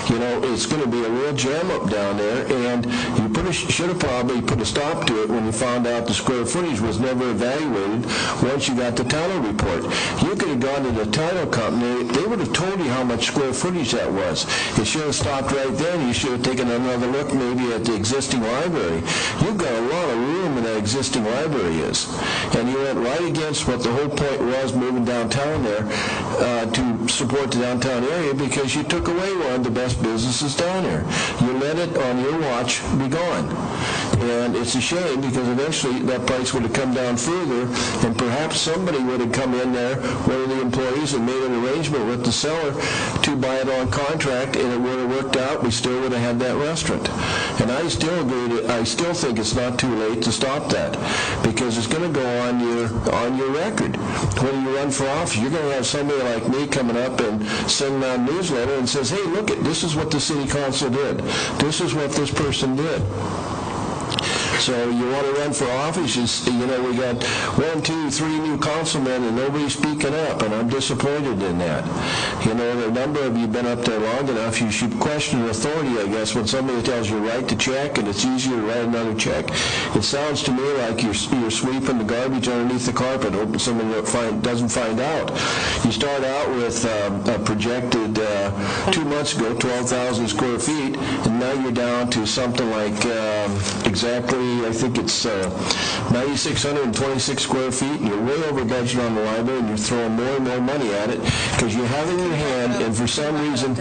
You know, it's going to be a real jam up down there, and you should have probably put a stop to it when you found out the square footage was never evaluated once you got the title report. You could have gone to the title company. They would have told you how much square footage that was. It should have stopped right there. You should have taken another look maybe at the existing library. You've got a lot of room in that existing library is. And you went right against what the whole point was moving downtown there to support the downtown area because you took away one of the best businesses down there. You let it on your watch be gone. And it's a shame because eventually that price would have come down further and perhaps somebody would have come in there, one of the employees, and made an arrangement with the seller to buy it on contract, and it would have worked out. We still would have had that restaurant. And I still agree I still think it's not too late to stop that because it's going to go on your record. When you run for office, you're going to have somebody like me coming up and sending out a newsletter and says, hey, look, this is what the city council did. This is what this person did. So you want to run for office, you know, we got 1, 2, 3 new councilmen and nobody's speaking up, and I'm disappointed in that. You know, the number of you have been up there long enough, you should question authority, I guess, when somebody tells you write the check and it's easier to write another check. It sounds to me like you're sweeping the garbage underneath the carpet, hoping somebody doesn't find out. You start out with a projected 2 months ago, 12,000 square feet, and now you're down to something like exactly, I think it's 9,626 square feet, and you're way over budget on the library, and you're throwing more and more money at it because you have it in your hand, and for some reason,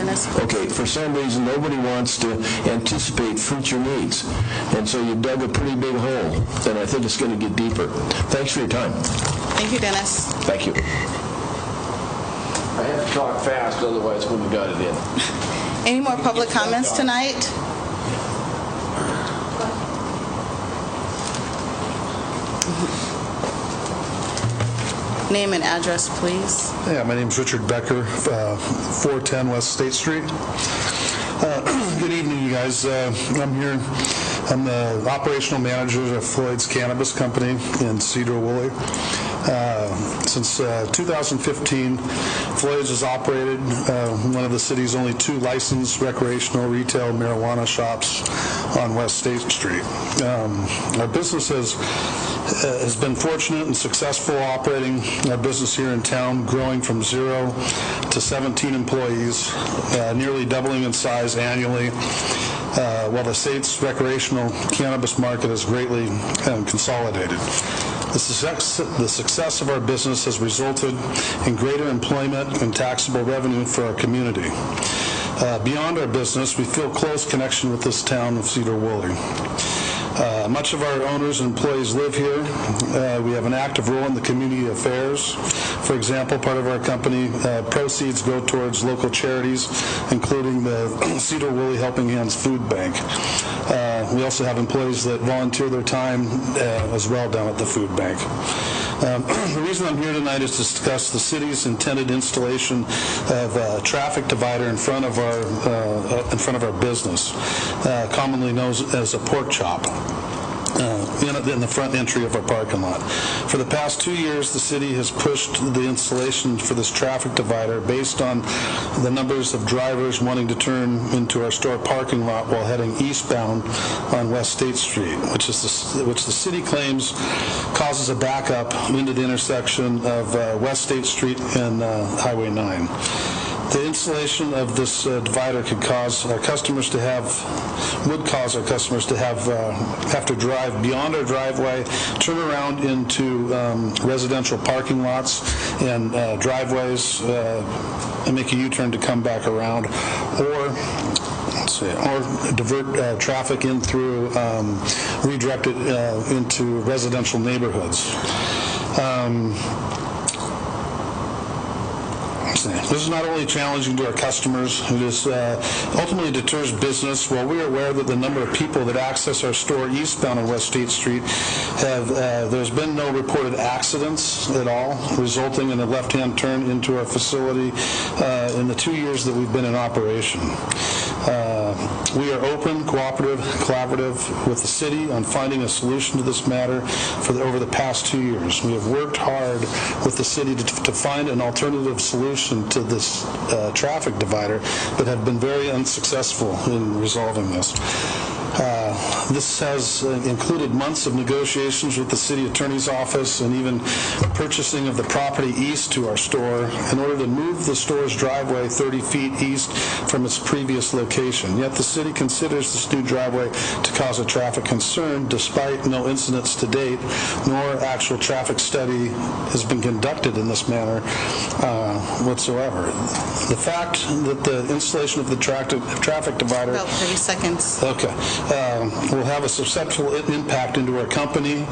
nobody wants to anticipate future needs. And so you dug a pretty big hole, and I think it's going to get deeper. Thanks for your time. Thank you, Dennis. Thank you. I have to talk fast, otherwise I wouldn't have got it in. Any more public comments tonight? Name and address, please. Yeah, my name's Richard Becker, 410 West State Street. Good evening, you guys. I'm here. I'm the operational manager of Floyd's Cannabis Company in Sedro-Woolley. Since 2015, Floyd's has operated one of the city's only 2 licensed recreational retail marijuana shops on West State Street. Our business has been fortunate and successful operating our business here in town, growing from 0 to 17 employees, nearly doubling in size annually, while the state's recreational cannabis market has greatly consolidated. The success of our business has resulted in greater employment and taxable revenue for our community. Beyond our business, we feel close connection with this town of Sedro-Woolley. Much of our owners and employees live here. We have an active role in the community affairs. For example, part of our company proceeds go towards local charities, including the Sedro-Woolley Helping Hands Food Bank. We also have employees that volunteer their time as well down at the food bank. The reason I'm here tonight is to discuss the city's intended installation of a traffic divider in front of our business, commonly known as a pork chop. in the front entry of our parking lot. For the past 2 years, the city has pushed the installation for this traffic divider based on the numbers of drivers wanting to turn into our store parking lot while heading eastbound on West State Street, which the city claims causes a backup into the intersection of West State Street and Highway 9. The installation of this divider would cause our customers to have to drive beyond our driveway, turn around into residential parking lots and driveways, and make a U-turn to come back around, or divert traffic in through, redirect it into residential neighborhoods. This is not only challenging to our customers, it is ultimately deters business. While we are aware that the number of people that access our store eastbound on West State Street there's been no reported accidents at all resulting in a left-hand turn into our facility in the 2 years that we've been in operation. We are open, collaborative with the city on finding a solution to this matter over the past 2 years. We have worked hard with the city to find an alternative solution to this traffic divider, but have been very unsuccessful in resolving this. This has included months of negotiations with the city attorney's office and even purchasing of the property east to our store in order to move the store's driveway 30 feet east from its previous location. Yet the city considers this new driveway to cause a traffic concern despite no incidents to date, nor actual traffic study has been conducted in this manner whatsoever. The fact that the installation of the traffic divider... About 30 seconds. Okay. Will have a substantial impact into our company,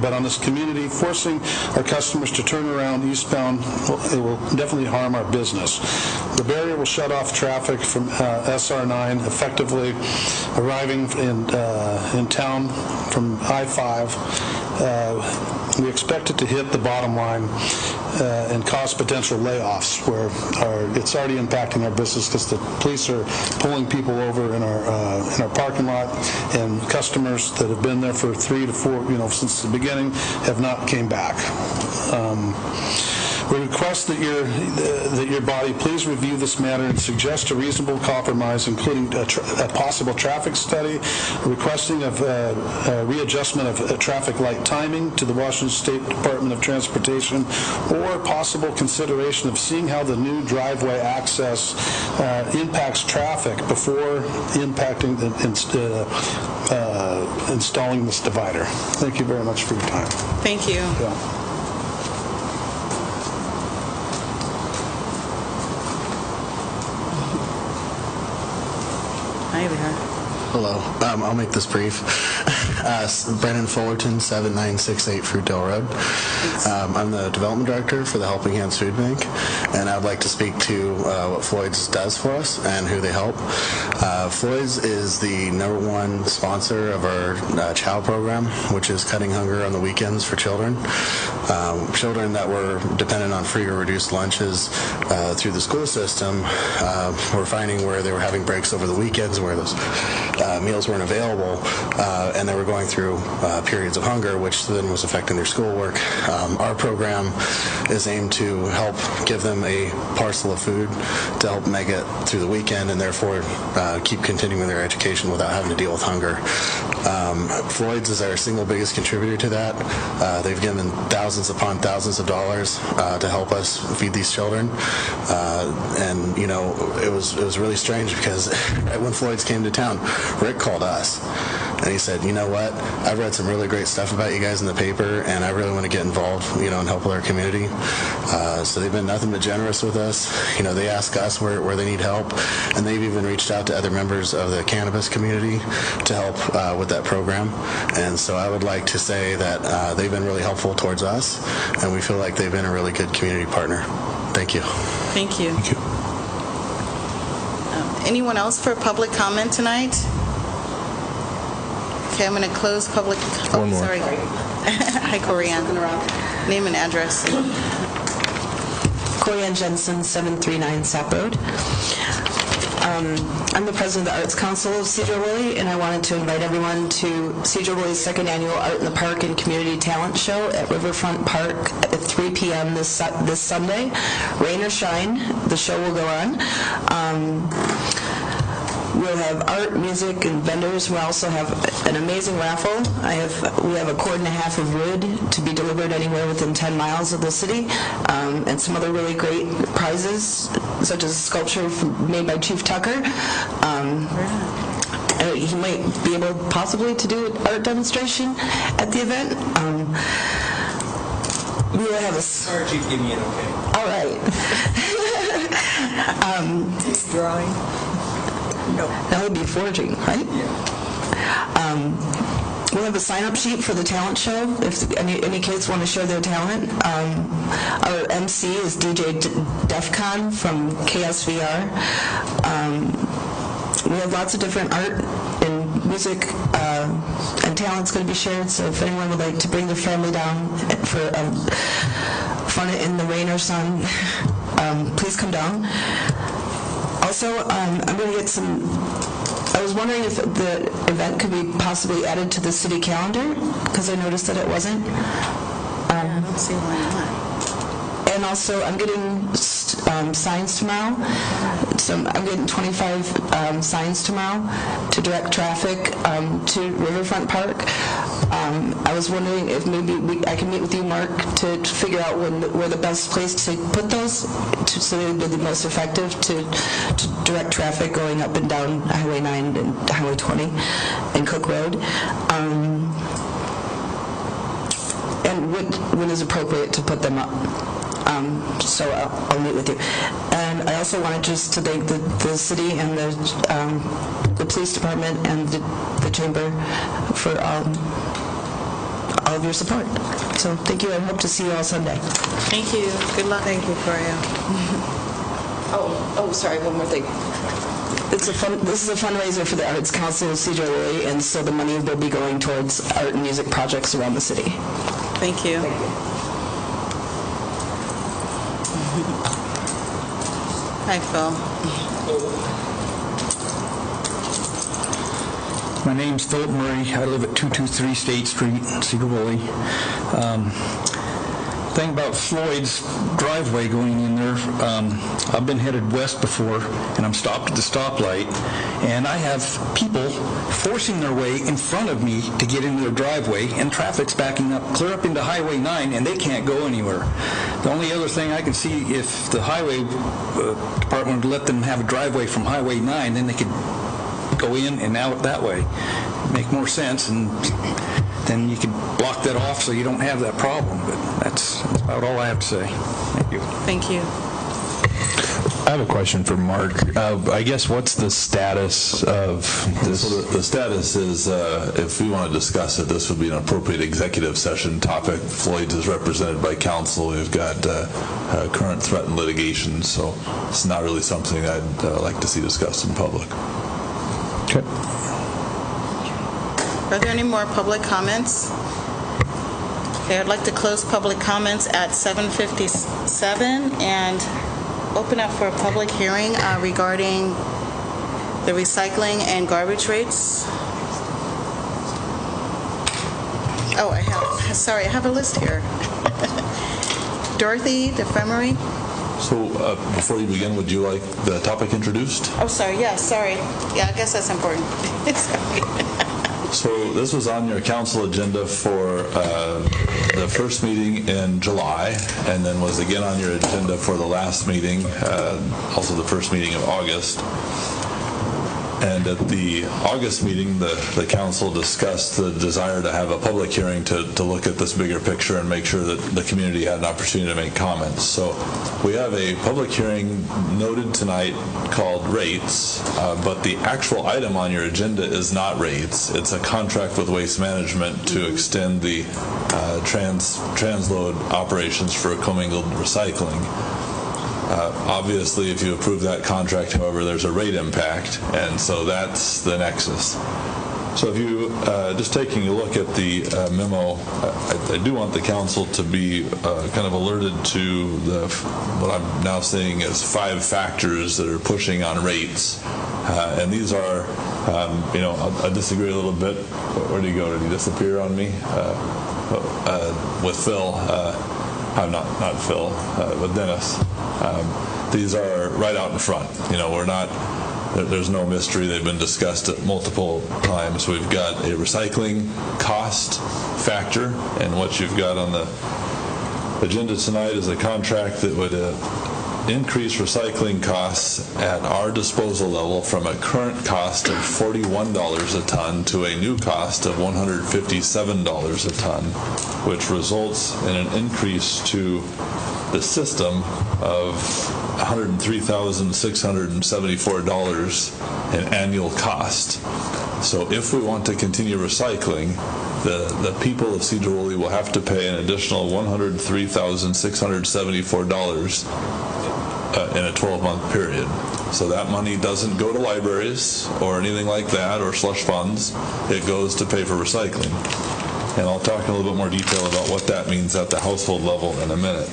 but on this community, forcing our customers to turn around eastbound, it will definitely harm our business. The barrier will shut off traffic from SR9, effectively arriving in town from I-5. We expect it to hit the bottom line and cause potential layoffs where it's already impacting our business because the police are pulling people over in our parking lot, and customers that have been there for 3 to 4, since the beginning have not came back. We request that your body please review this matter and suggest a reasonable compromise, including a possible traffic study, requesting of readjustment of traffic light timing to the Washington State Department of Transportation, or possible consideration of seeing how the new driveway access impacts traffic before impacting installing this divider. Thank you very much for your time. Thank you. Yeah. Hi there. Hello. I'll make this brief. Brennan Fullerton, 7968 Fruitdale Road. I'm the development director for the Helping Hands Food Bank, and I'd like to speak to what Floyd's does for us and who they help. Floyd's is the #1 sponsor of our child program, which is cutting hunger on the weekends for children. Children that were dependent on free or reduced lunches through the school system were finding where they were having breaks over the weekends where those meals weren't available, and they were going through periods of hunger, which then was affecting their schoolwork. Our program is aimed to help give them a parcel of food to help make it through the weekend and therefore keep continuing their education without having to deal with hunger. Floyd's is our single biggest contributor to that. They've given thousands upon thousands of dollars to help us feed these children. And, it was really strange because right when Floyd's came to town, Rick called us. And he said, you know what, I've read some really great stuff about you guys in the paper, and I really want to get involved, and help with our community. So they've been nothing but generous with us. They ask us where they need help, and they've even reached out to other members of the cannabis community to help with that program. And so I would like to say that they've been really helpful towards us, and we feel like they've been a really good community partner. Thank you. Thank you. Thank you. Anyone else for public comment tonight? Okay, I'm going to close public... One more. Sorry. Hi, Corianne. Name and address. Corianne Jensen, 739 Sap Road. I'm the president of the Arts Council of Sedro-Woolley, and I wanted to invite everyone to Sedro-Woolley's second annual Art in the Park and Community Talent Show at Riverfront Park at 3 p.m. this Sunday. Rain or shine, the show will go on. We'll have art, music, and vendors. We'll also have an amazing raffle. We have a quart and a half of wood to be delivered anywhere within 10 miles of the city, and some other really great prizes, such as a sculpture made by Chief Tucker. He might be able possibly to do an art demonstration at the event. We will have a... Sorry, Chief, give me an okay. All right. Drawing. No. That would be forging, right? Yeah. We'll have a sign-up sheet for the talent show if any kids want to show their talent. Our MC is DJ Defcon from KSVR. We have lots of different art and music and talent's going to be shared, so if anyone would like to bring their family down for fun in the rain or sun, please come down. Also, I'm going to get some... I was wondering if the event could be possibly added to the city calendar, because I noticed that it wasn't. I don't see why not. And also, I'm getting signs tomorrow. So I'm getting 25 signs tomorrow to direct traffic to Riverfront Park. I was wondering if maybe I can meet with you, Mark, to figure out where the best place to put those, so they would be the most effective to direct traffic going up and down Highway 9 and Highway 20 and Cook Road. And when is appropriate to put them up. So I'll meet with you. And I also wanted just to thank the city and the police department and the chamber for all of your support. So thank you. I hope to see you all Sunday. Thank you. Good luck. Thank you, Coria. Oh, sorry, one more thing. This is a fundraiser for the Arts Council of Sedro-Woolley, and so the money will be going towards art and music projects around the city. Thank you. Thank you. Hi, Phil. My name's Philip Murray. I live at 223 State Street, Sedro-Woolley. Thing about Floyd's driveway going in there, I've been headed west before, and I'm stopped at the stoplight, and I have people forcing their way in front of me to get into their driveway, and traffic's backing up clear up into Highway 9, and they can't go anywhere. The only other thing I can see, if the highway department would let them have a driveway from Highway 9, then they could go in and out that way. Make more sense, and then you could block that off so you don't have that problem. But that's about all I have to say. Thank you. Thank you. I have a question for Mark. I guess what's the status of this? So the status is, if we want to discuss it, this would be an appropriate executive session topic. Floyd is represented by counsel. We've got current threat and litigation, so it's not really something I'd like to see discussed in public. Okay. Are there any more public comments? Okay, I'd like to close public comments at 7:57 and open up for a public hearing regarding the recycling and garbage rates. Oh, I have a list here. Dorothy DeFemery. So before you begin, would you like the topic introduced? Oh, sorry. Yeah, sorry. Yeah, I guess that's important. Sorry. So this was on your council agenda for the first meeting in July, and then was again on your agenda for the last meeting, also the first meeting of August. And at the August meeting, the council discussed the desire to have a public hearing to look at this bigger picture and make sure that the community had an opportunity to make comments. So we have a public hearing noted tonight called rates, but the actual item on your agenda is not rates. It's a contract with Waste Management to extend the transload operations for commingled recycling. Obviously, if you approve that contract, however, there's a rate impact, and so that's the nexus. So if you, just taking a look at the memo, I do want the council to be kind of alerted to what I'm now seeing as 5 factors that are pushing on rates. And these are, I disagree a little bit. Where did he go? Did he disappear on me? With Phil, I'm not Phil, with Dennis. These are right out in front. We're not, there's no mystery. They've been discussed multiple times. We've got a recycling cost factor, and what you've got on the agenda tonight is a contract that would increase recycling costs at our disposal level from a current cost of $41 a ton to a new cost of $157 a ton, which results in an increase to the system of $103,674 in annual cost. So if we want to continue recycling, the people of Sedro-Woolley will have to pay an additional $103,674 in a 12-month period. So that money doesn't go to libraries or anything like that or slush funds. It goes to pay for recycling. And I'll talk in a little bit more detail about what that means at the household level in a minute.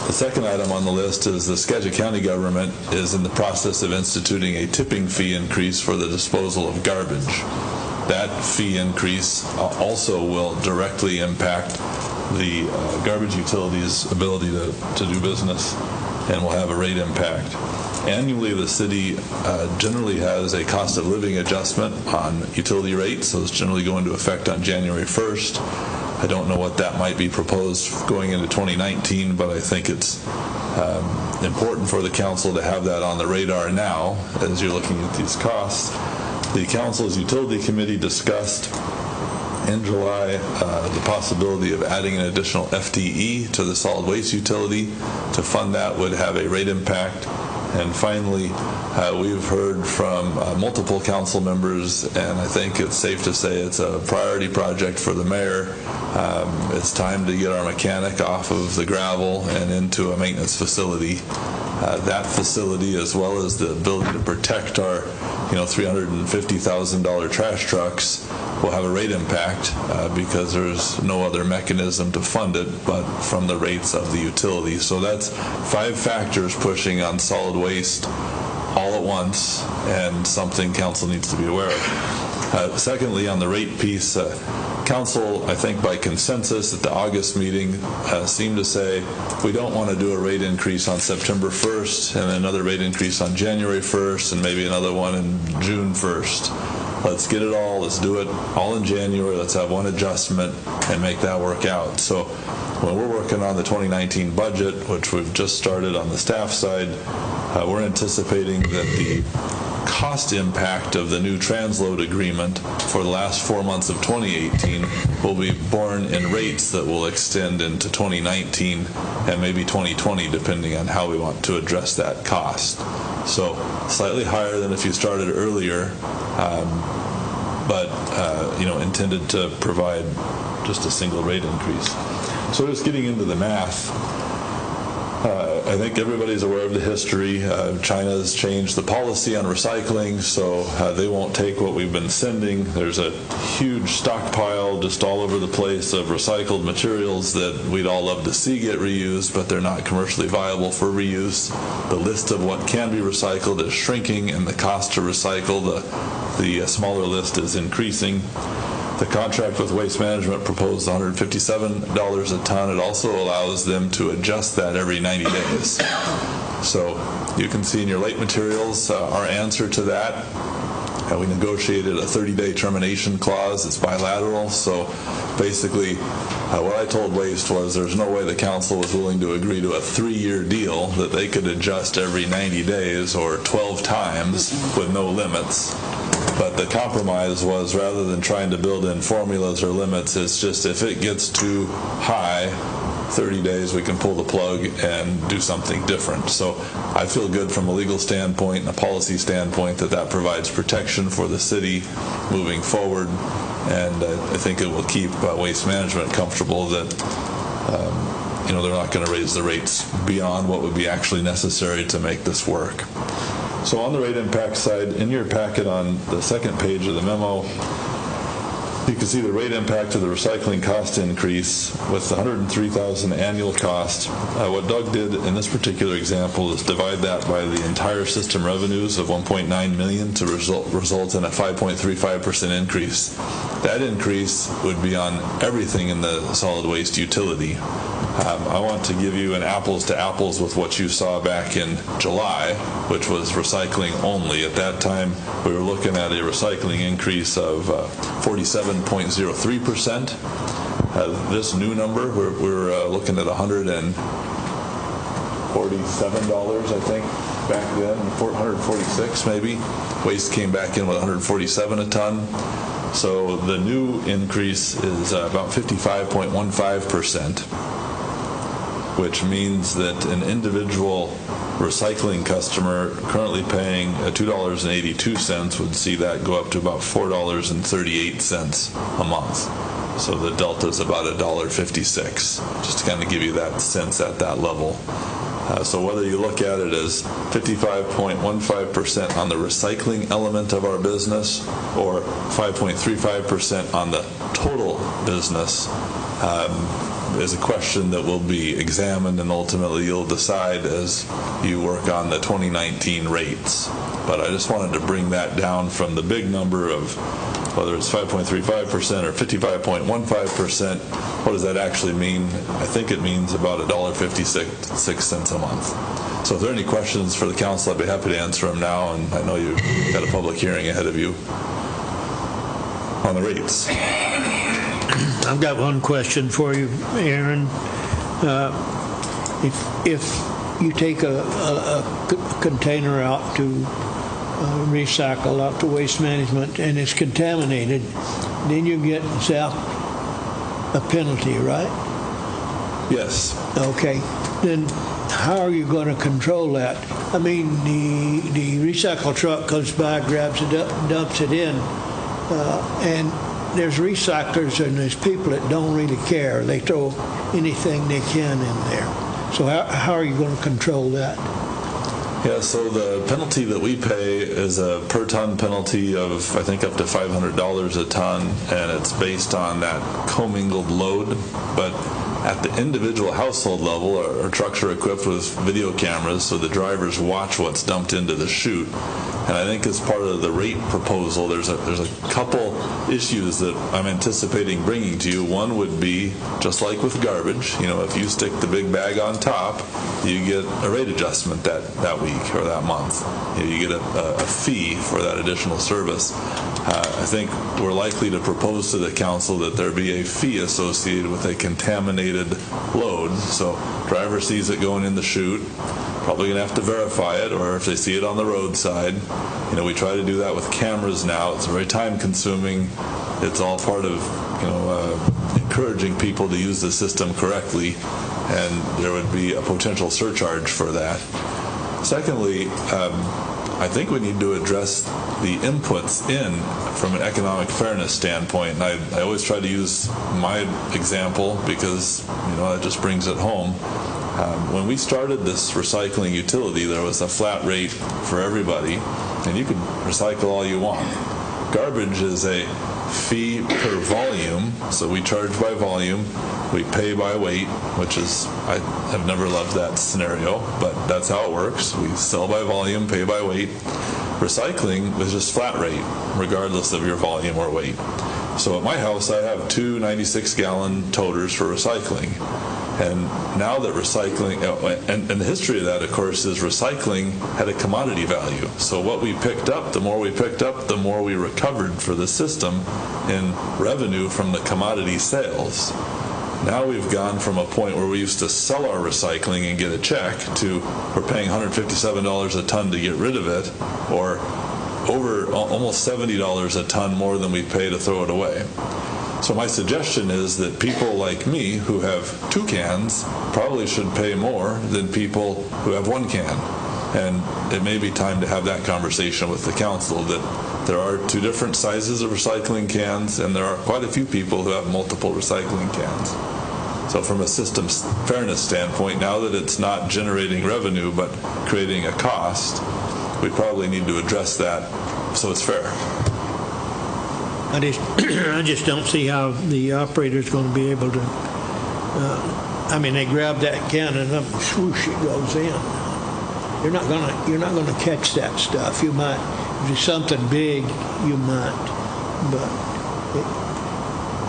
The second item on the list is the Skagit County government is in the process of instituting a tipping fee increase for the disposal of garbage. That fee increase also will directly impact the garbage utilities' ability to do business and will have a rate impact. Annually, the city generally has a cost of living adjustment on utility rates, so it's generally going to effect on January 1st. I don't know what that might be proposed going into 2019, but I think it's important for the council to have that on the radar now as you're looking at these costs. The council's utility committee discussed in July the possibility of adding an additional FTE to the solid waste utility. To fund that would have a rate impact. And finally, we've heard from multiple council members, and I think it's safe to say it's a priority project for the mayor. It's time to get our mechanic off of the gravel and into a maintenance facility. That facility, as well as the ability to protect our $350,000 trash trucks, will have a rate impact because there's no other mechanism to fund it but from the rates of the utility. So that's 5 factors pushing on solid waste all at once, and something council needs to be aware of. Secondly, on the rate piece, council, I think by consensus at the August meeting, seemed to say we don't want to do a rate increase on September 1st and then another rate increase on January 1st and maybe another one in June 1st. Let's get it all, let's do it all in January, let's have one adjustment and make that work out. So when we're working on the 2019 budget, which we've just started on the staff side, we're anticipating that the cost impact of the new transload agreement for the last 4 months of 2018 will be borne in rates that will extend into 2019 and maybe 2020, depending on how we want to address that cost. So slightly higher than if you started earlier, but intended to provide just a single rate increase. So just getting into the math, I think everybody's aware of the history. China's changed the policy on recycling, so they won't take what we've been sending. There's a huge stockpile just all over the place of recycled materials that we'd all love to see get reused, but they're not commercially viable for reuse. The list of what can be recycled is shrinking, and the cost to recycle, the smaller list, is increasing. The contract with Waste Management proposed $157 a ton. It also allows them to adjust that every 90 days. So you can see in your late materials our answer to that. We negotiated a 30-day termination clause. It's bilateral. So basically what I told Waste was there's no way the council was willing to agree to a 3-year deal that they could adjust every 90 days or 12 times with no limits. But the compromise was, rather than trying to build in formulas or limits, it's just if it gets too high, 30 days we can pull the plug and do something different. So I feel good from a legal standpoint and a policy standpoint that provides protection for the city moving forward, and I think it will keep Waste Management comfortable that they're not going to raise the rates beyond what would be actually necessary to make this work. So on the rate impact side, in your packet on the second page of the memo, You can see the rate impact of the recycling cost increase with the $103,000 annual cost. What Doug did in this particular example is divide that by the entire system revenues of $1.9 million to result in a 5.35% increase. That increase would be on everything in the solid waste utility. I want to give you an apples to apples with what you saw back in July, which was recycling only. At that time, we were looking at a recycling increase of 47.03%. This new number, we're looking at $147, I think, back then, 146 maybe. Waste came back in with 147 a ton. So the new increase is about 55.15%. which means that an individual recycling customer currently paying $2.82 would see that go up to about $4.38 a month. So the delta is about $1.56, just to kind of give you that sense at that level. So whether you look at it as 55.15% on the recycling element of our business or 5.35% on the total business, is a question that will be examined, and ultimately you'll decide as you work on the 2019 rates. But I just wanted to bring that down from the big number of whether it's 5.35% or 55.15%. What does that actually mean? I think it means about $1.56 a month. So if there are any questions for the council, I'd be happy to answer them now, and I know you've got a public hearing ahead of you on the rates. I've got one question for you, Aaron. If you take a container out to recycle, out to waste management, and it's contaminated, then you get a penalty, right? Yes. Okay. Then how are you going to control that? I mean, the recycle truck comes by, grabs it up, dumps it in, and there's recyclers and there's people that don't really care. They throw anything they can in there. So how are you going to control that? Yeah, so the penalty that we pay is a per ton penalty of, I think, up to $500 a ton, and it's based on that commingled load. But at the individual household level, our trucks are equipped with video cameras, so the drivers watch what's dumped into the chute. And I think as part of the rate proposal, there's a couple issues that I'm anticipating bringing to you. One would be, just like with garbage, if you stick the big bag on top, you get a rate adjustment that week or that month. You get a fee for that additional service. I think we're likely to propose to the council that there be a fee associated with a contaminated load. So driver sees it going in the chute, probably going to have to verify it, or if they see it on the roadside. We try to do that with cameras now. It's very time consuming. It's all part of encouraging people to use the system correctly, and there would be a potential surcharge for that. Secondly, I think we need to address the inputs in from an economic fairness standpoint. And I always try to use my example because that just brings it home. When we started this recycling utility, there was a flat rate for everybody, and you can recycle all you want. Garbage is a fee per volume, so we charge by volume. We pay by weight, which is, I have never loved that scenario, but that's how it works. We sell by volume, pay by weight. Recycling is just flat rate, regardless of your volume or weight. So at my house, I have two 96-gallon toters for recycling. And now that recycling, and the history of that, of course, is recycling had a commodity value. So what we picked up, the more we picked up, the more we recovered for the system in revenue from the commodity sales. Now we've gone from a point where we used to sell our recycling and get a check to we're paying $157 a ton to get rid of it, or over almost $70 a ton more than we pay to throw it away. So my suggestion is that people like me who have 2 cans probably should pay more than people who have 1 can. And it may be time to have that conversation with the council, that there are 2 different sizes of recycling cans, and there are quite a few people who have multiple recycling cans. So from a system fairness standpoint, now that it's not generating revenue but creating a cost, we probably need to address that so it's fair. I just don't see how the operator's going to be able to, they grab that cannon up and swoosh, it goes in. You're not gonna catch that stuff. You might, if it's something big, you might, but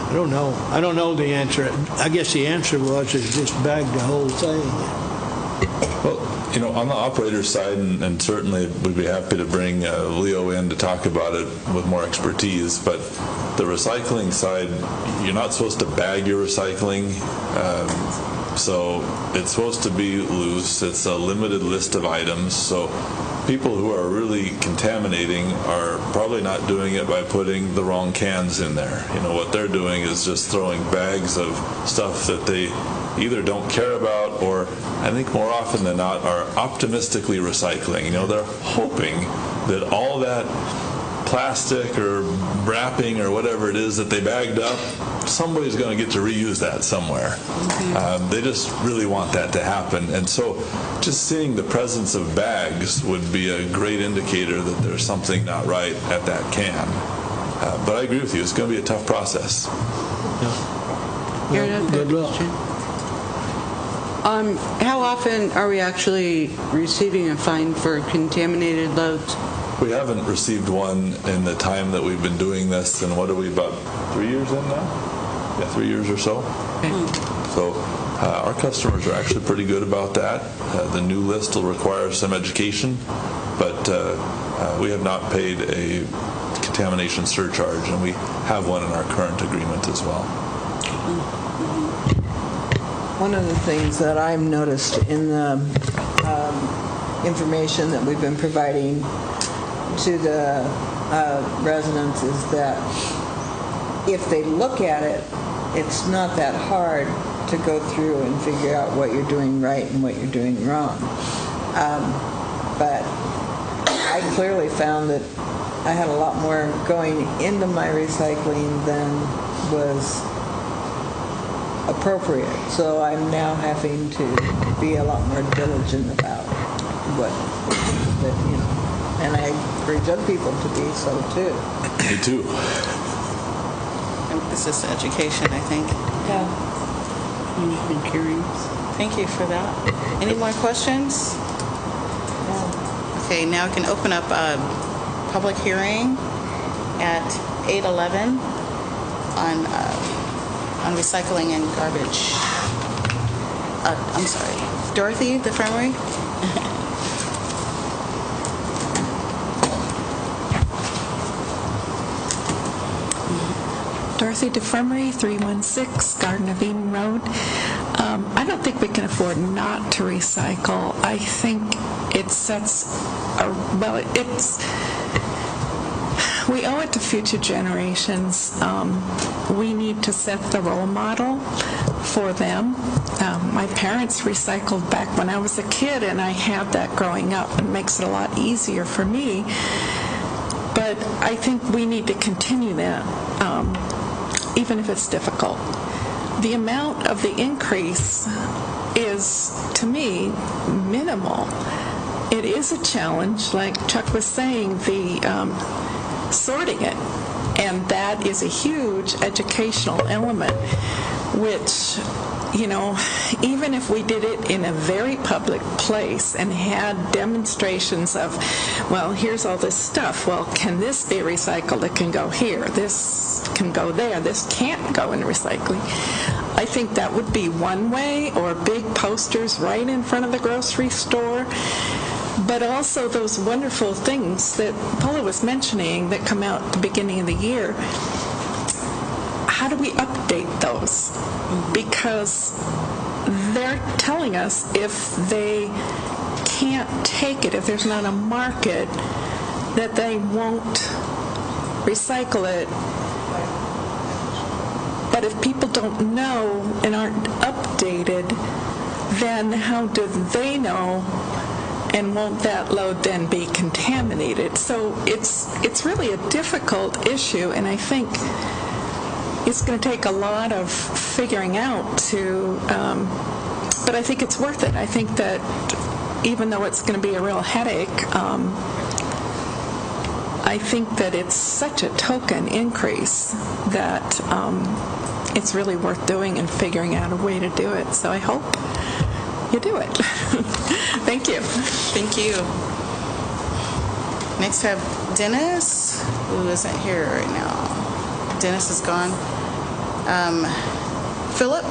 I don't know. I don't know the answer. I guess the answer is just bag the whole thing. Well, on the operator side, and certainly we'd be happy to bring Leo in to talk about it with more expertise, but the recycling side, you're not supposed to bag your recycling. So it's supposed to be loose. It's a limited list of items. So people who are really contaminating are probably not doing it by putting the wrong cans in there. What they're doing is just throwing bags of stuff that they either don't care about, or I think more often than not are optimistically recycling. They're hoping that all that plastic or wrapping or whatever it is that they bagged up, somebody's going to get to reuse that somewhere. They just really want that to happen. And so just seeing the presence of bags would be a great indicator that there's something not right at that can. But I agree with you. It's going to be a tough process. Good luck. How often are we actually receiving a fine for contaminated loads? We haven't received one in the time that we've been doing this, and what are we, about 3 years in now? Yeah, 3 years or so. So our customers are actually pretty good about that. The new list will require some education, but we have not paid a contamination surcharge, and we have one in our current agreement as well. One of the things that I've noticed in the information that we've been providing to the residents is that if they look at it, it's not that hard to go through and figure out what you're doing right and what you're doing wrong. But I clearly found that I had a lot more going into my recycling than was appropriate. So I'm now having to be a lot more diligent about what, and I encourage other people to be so too. Me too. This is education, I think. Yeah. Thank you for that. Any more questions? No. Okay, now we can open up a public hearing at 8:11 on recycling and garbage. I'm sorry, Dorothy, the Infirmary? Dorothy DeFermery, 316 Garden of Eden Road. I don't think we can afford not to recycle. I think it sets we owe it to future generations. We need to set the role model for them. My parents recycled back when I was a kid, and I had that growing up. It makes it a lot easier for me. But I think we need to continue that, even if it's difficult. The amount of the increase is, to me, minimal. It is a challenge, like Chuck was saying, the sorting it, and that is a huge educational element, which, even if we did it in a very public place and had demonstrations of, well, here's all this stuff, well, can this be recycled? It can go here, this can go there, this can't go in recycling. I think that would be one way, or big posters right in front of the grocery store. But also those wonderful things that Paula was mentioning that come out at the beginning of the year. How do we update those? Because they're telling us if they can't take it, if there's not a market, that they won't recycle it. But if people don't know and aren't updated, then how do they know? And won't that load then be contaminated? So it's really a difficult issue, and I think it's going to take a lot of figuring out to, but I think it's worth it. I think that even though it's going to be a real headache, I think that it's such a token increase that it's really worth doing and figuring out a way to do it. So I hope you do it. Thank you. Thank you. Next, I have Dennis, who isn't here right now. Dennis is gone. Philip?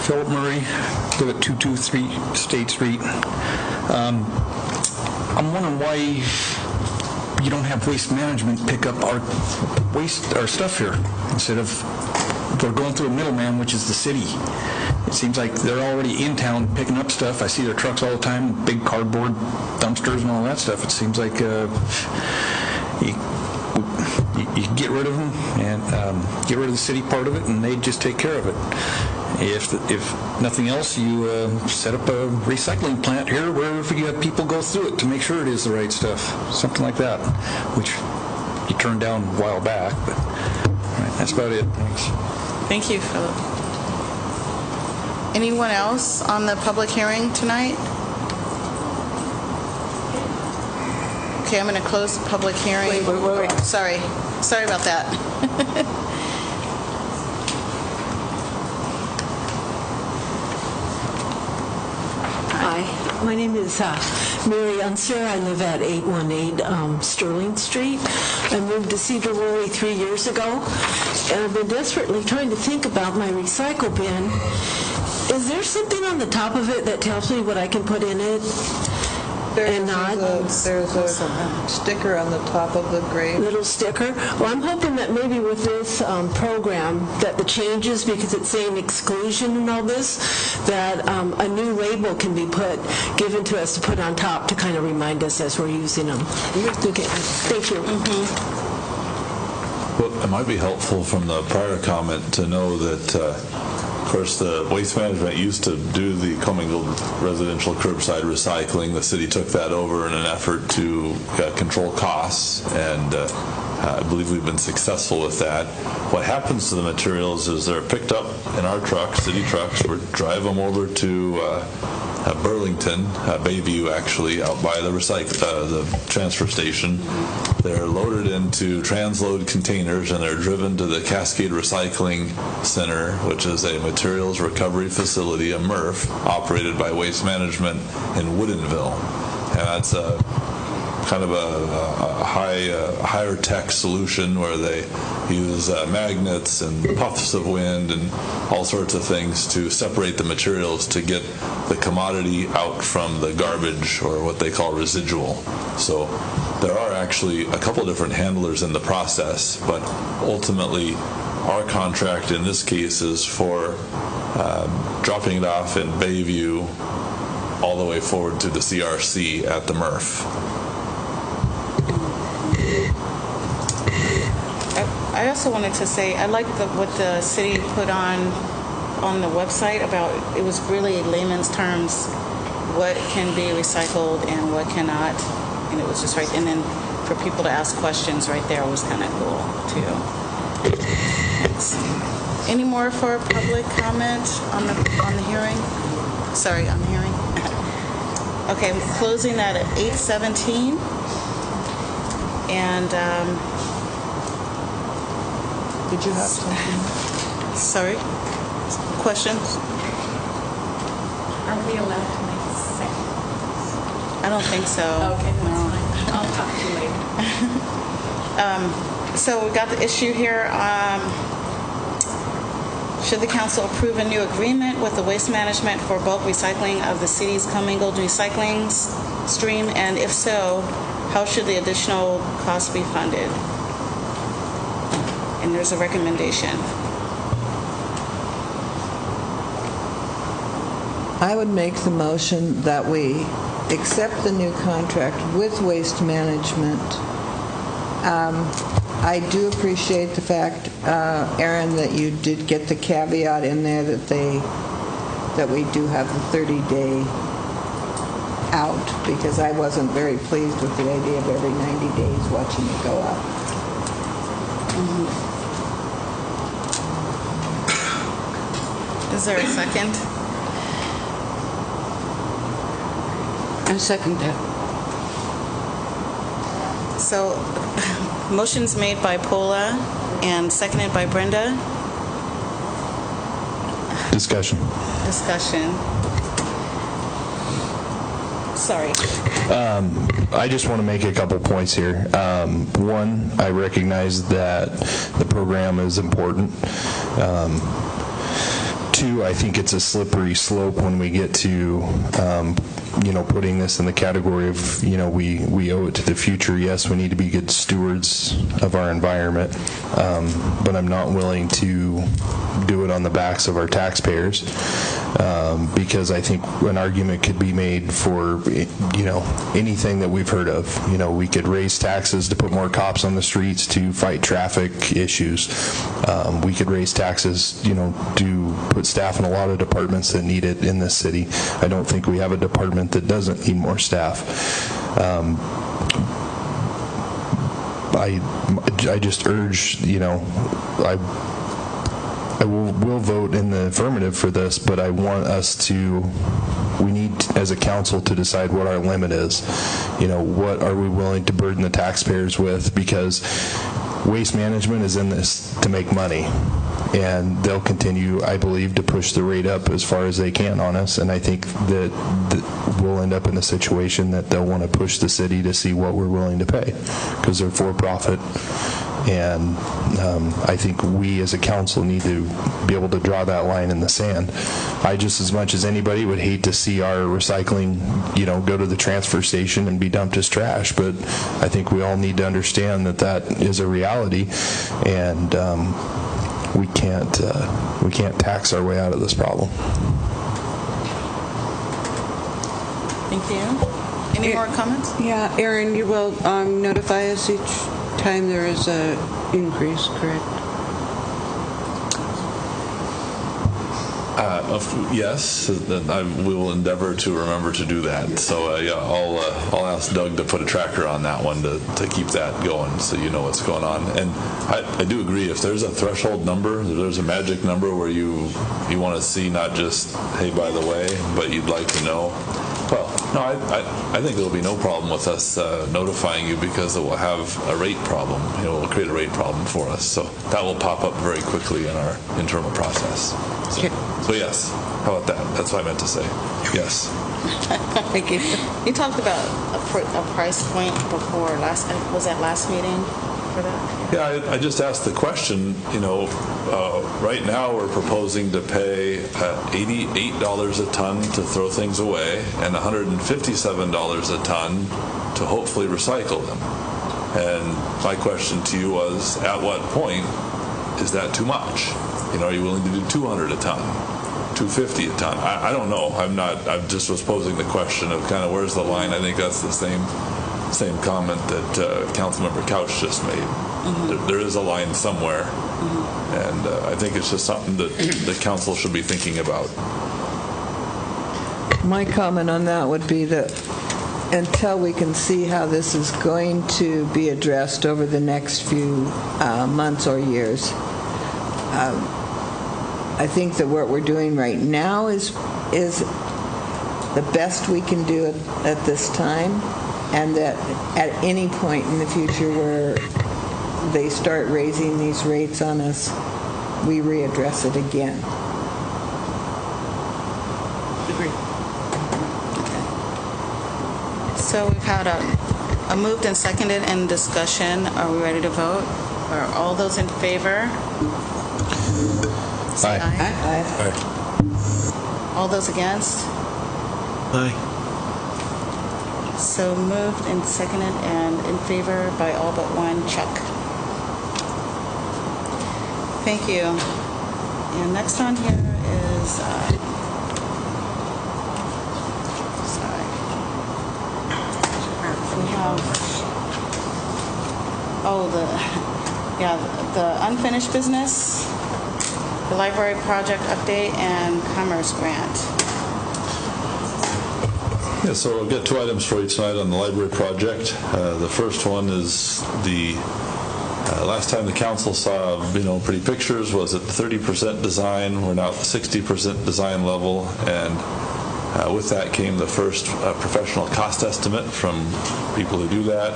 Philip Murray, live at 223 State Street. I'm wondering why you don't have waste management pick up our stuff here instead of we're going through a middleman, which is the city. It seems like they're already in town picking up stuff. I see their trucks all the time, big cardboard dumpsters and all that stuff. It seems like you get rid of them and get rid of the city part of it, and they just take care of it. If nothing else, you set up a recycling plant here where you have people go through it to make sure it is the right stuff, something like that, which you turned down a while back. But right, that's about it. Thanks. Thank you, Philip. Anyone else on the public hearing tonight? Okay, I'm going to close the public hearing. Wait. Sorry about that. Hi, my name is Mary Unser. I live at 818 Sterling Street. I moved to Sedro-Woolley 3 years ago, and I've been desperately trying to think about my recycle bin. Is there something on the top of it that tells me what I can put in it? There's a sticker on the top of the grave. Little sticker? Well, I'm hoping that maybe with this program, that the changes, because it's saying exclusion and all this, that a new label can be given to us to put on top to kind of remind us as we're using them. Okay, thank you. Well, it might be helpful from the prior comment to know that of course, the Waste Management used to do the commingled residential curbside recycling. The city took that over in an effort to control costs, and I believe we've been successful with that. What happens to the materials is they're picked up in our trucks, city trucks. We drive them over to Burlington, Bayview actually, out by the transfer station. They're loaded into transload containers and they're driven to the Cascade Recycling Center, which is a materials recovery facility, a MRF, operated by Waste Management in Woodinville. And that's kind of a higher tech solution where they use magnets and puffs of wind and all sorts of things to separate the materials to get the commodity out from the garbage, or what they call residual. So there are actually a couple different handlers in the process, but ultimately our contract in this case is for dropping it off in Bayview all the way forward to the CRC at the MRF. I also wanted to say, I like what the city put on the website about, it was really layman's terms, what can be recycled and what cannot, and it was just right, and then for people to ask questions right there was kind of cool too. Thanks. Any more for public comment on the hearing? Sorry, on the hearing. Okay, I'm closing that at 8:17. And did you have something? Sorry? Questions? Are we allowed to make seconds? I don't think so. Okay, that's fine. I'll talk to you later. So we got the issue here. Should the council approve a new agreement with the Waste Management for bulk recycling of the city's commingled recycling stream? And if so, how should the additional cost be funded? And there's a recommendation. I would make the motion that we accept the new contract with Waste Management. I do appreciate the fact, Aaron, that you did get the caveat in there that we do have the 30-day out, because I wasn't very pleased with the idea of every 90 days watching it go up. Is there a second? I second that. So, motion's made by Paula and seconded by Brenda. Discussion. Discussion. Sorry. I just want to make a couple points here. One, I recognize that the program is important. Two, I think it's a slippery slope when we get to putting this in the category of, we owe it to the future. Yes, we need to be good stewards of our environment, but I'm not willing to do it on the backs of our taxpayers, because I think an argument could be made for, anything that we've heard of. We could raise taxes to put more cops on the streets to fight traffic issues. We could raise taxes, to put staff in a lot of departments that need it in this city. I don't think we have a department that doesn't need more staff. I just urge, I will vote in the affirmative for this, but I want we need as a council to decide what our limit is. What are we willing to burden the taxpayers with? Because Waste Management is in this to make money, and they'll continue, I believe, to push the rate up as far as they can on us, and I think that we'll end up in a situation that they'll want to push the city to see what we're willing to pay, because they're for profit. And I think we as a council need to be able to draw that line in the sand. I just as much as anybody would hate to see our recycling, go to the transfer station and be dumped as trash, but I think we all need to understand that that is a reality, and we can't tax our way out of this problem. Thank you. Any more comments? Yeah, Aaron, you will notify us each time there is a increase, correct? Yes, we will endeavor to remember to do that. So I'll ask Doug to put a tracker on that one to keep that going, so you know what's going on. And I do agree, if there's a threshold number, if there's a magic number where you want to see not just, hey, by the way, but you'd like to know. Well, no, I think there'll be no problem with us notifying you, because it will have a rate problem. It will create a rate problem for us. So that will pop up very quickly in our internal process. So yes, how about that? That's what I meant to say. Yes. Thank you. You talked about a price point before was that last meeting for that? Yeah, I just asked the question, right now we're proposing to pay $88 a ton to throw things away and $157 a ton to hopefully recycle them. And my question to you was, at what point is that too much? Are you willing to do 200 a ton, 250 a ton? I don't know. I just was posing the question of kind of where's the line. I think that's the same comment that Councilmember Couch just made. Mm-hmm. There is a line somewhere, and I think it's just something that the council should be thinking about. My comment on that would be that until we can see how this is going to be addressed over the next few months or years, I think that what we're doing right now is the best we can do at this time, and that at any point in the future where they start raising these rates on us, we readdress it again. Agree. Okay. So we've had a moved and seconded in discussion. Are we ready to vote? Are all those in favor? Say aye. Aye. Aye. All those against? Aye. So moved and seconded and in favor by all but one. Chuck. Thank you. And next on here is, we have, the unfinished business, the library project update, and commerce grant. Yeah, so we'll get 2 items for you tonight on the library project. The first one is the Last time the council saw, pretty pictures was at 30% design. We're now at the 60% design level, and with that came the first professional cost estimate from people who do that.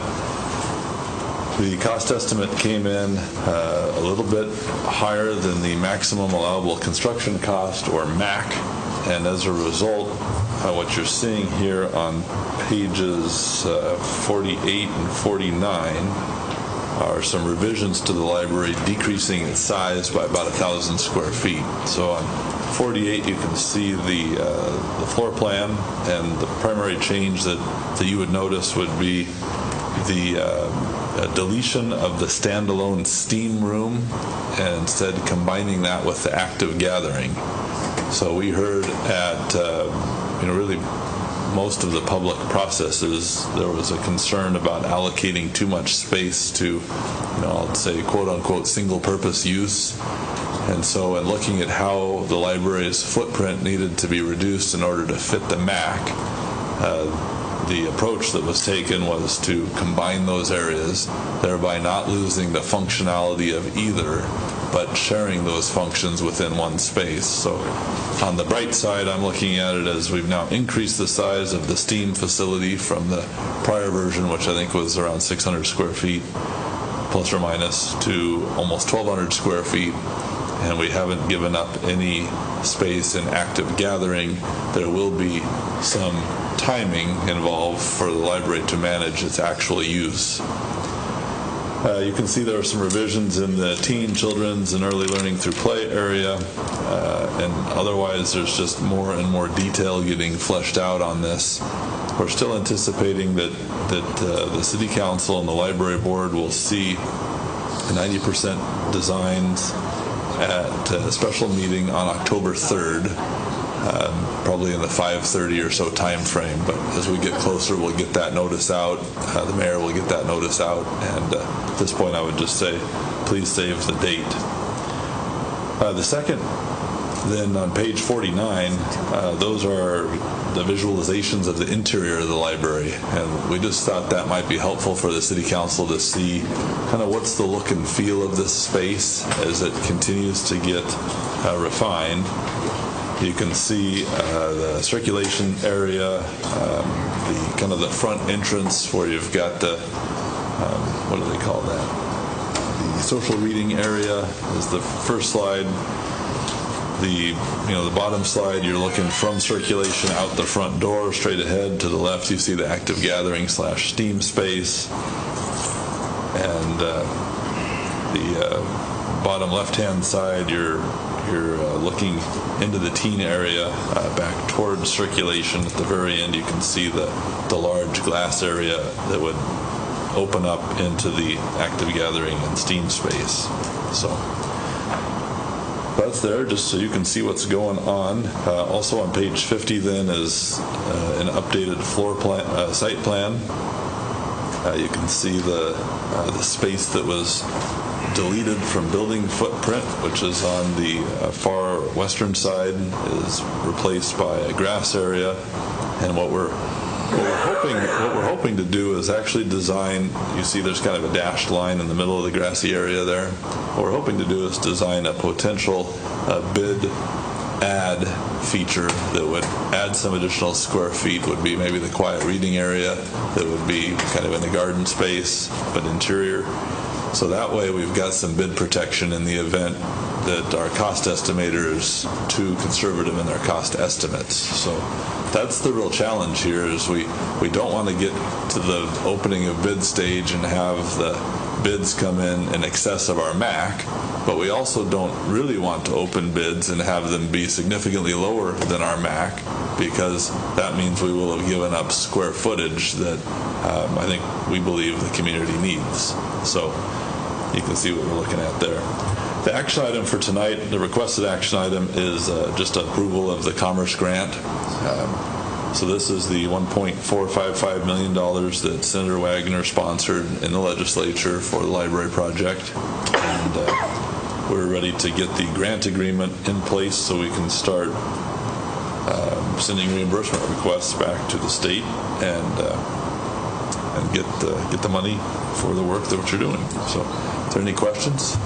The cost estimate came in a little bit higher than the maximum allowable construction cost, or MAC, and as a result, what you're seeing here on pages 48 and 49 are some revisions to the library, decreasing its size by about 1,000 square feet. So on 48, you can see the floor plan, and the primary change that you would notice would be the deletion of the standalone steam room, and instead combining that with the active gathering. So we heard at really most of the public processes, there was a concern about allocating too much space to, I'll say, quote-unquote, single-purpose use. And so in looking at how the library's footprint needed to be reduced in order to fit the MAC, the approach that was taken was to combine those areas, thereby not losing the functionality of either, but sharing those functions within one space. So on the bright side, I'm looking at it as we've now increased the size of the steam facility from the prior version, which I think was around 600 square feet, plus or minus, to almost 1,200 square feet. And we haven't given up any space in active gathering. There will be some timing involved for the library to manage its actual use. You can see there are some revisions in the teen, children's, and early learning through play area, and otherwise there's just more and more detail getting fleshed out on this. We're still anticipating that the City Council and the Library Board will see 90% designs at a special meeting on October 3rd, probably in the 5:30 or so time frame. But as we get closer, we'll get that notice out. The mayor will get that notice out, and at this point I would just say, please save the date. The second, then on page 49, those are the visualizations of the interior of the library, and we just thought that might be helpful for the City Council to see kind of what's the look and feel of this space as it continues to get refined. You can see the circulation area, the kind of the front entrance where you've got the what do they call that? The social reading area is the first slide. The bottom slide, you're looking from circulation out the front door straight ahead. To the left, you see the active gathering / steam space, and the bottom left-hand side, you're looking into the teen area back towards circulation. At the very end, you can see the large glass area that would open up into the active gathering and steam space. So that's there, just so you can see what's going on. Also on page 50 then is an updated floor plan, site plan. You can see the space that was deleted from building footprint, which is on the far western side, is replaced by a grass area. And what we're hoping to do is actually design, you see there's kind of a dashed line in the middle of the grassy area there. What we're hoping to do is design a potential bid add feature that would add some additional square feet. Would be maybe the quiet reading area that would be kind of in the garden space, but interior. So that way we've got some bid protection in the event that our cost estimator is too conservative in their cost estimates. So that's the real challenge here, is we don't want to get to the opening of bid stage and have the bids come in excess of our MAC, but we also don't really want to open bids and have them be significantly lower than our MAC, because that means we will have given up square footage that I think we believe the community needs. So you can see what we're looking at there. The action item for tonight, the requested action item, is just approval of the Commerce Grant. So this is the $1.455 million that Senator Wagner sponsored in the legislature for the library project. And we're ready to get the grant agreement in place so we can start sending reimbursement requests back to the state. And and get the money for the work that you're doing. So, is there any questions?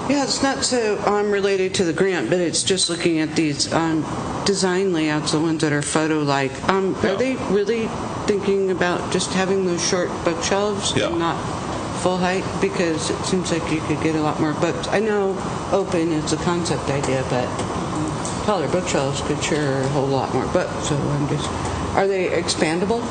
Yeah, it's not so related to the grant, but it's just looking at these design layouts, the ones that are photo-like. Are they really thinking about just having those short bookshelves and not full height? Because it seems like you could get a lot more books. I know open is a concept idea, but taller bookshelves could sure hold a lot more books. So are they expandable?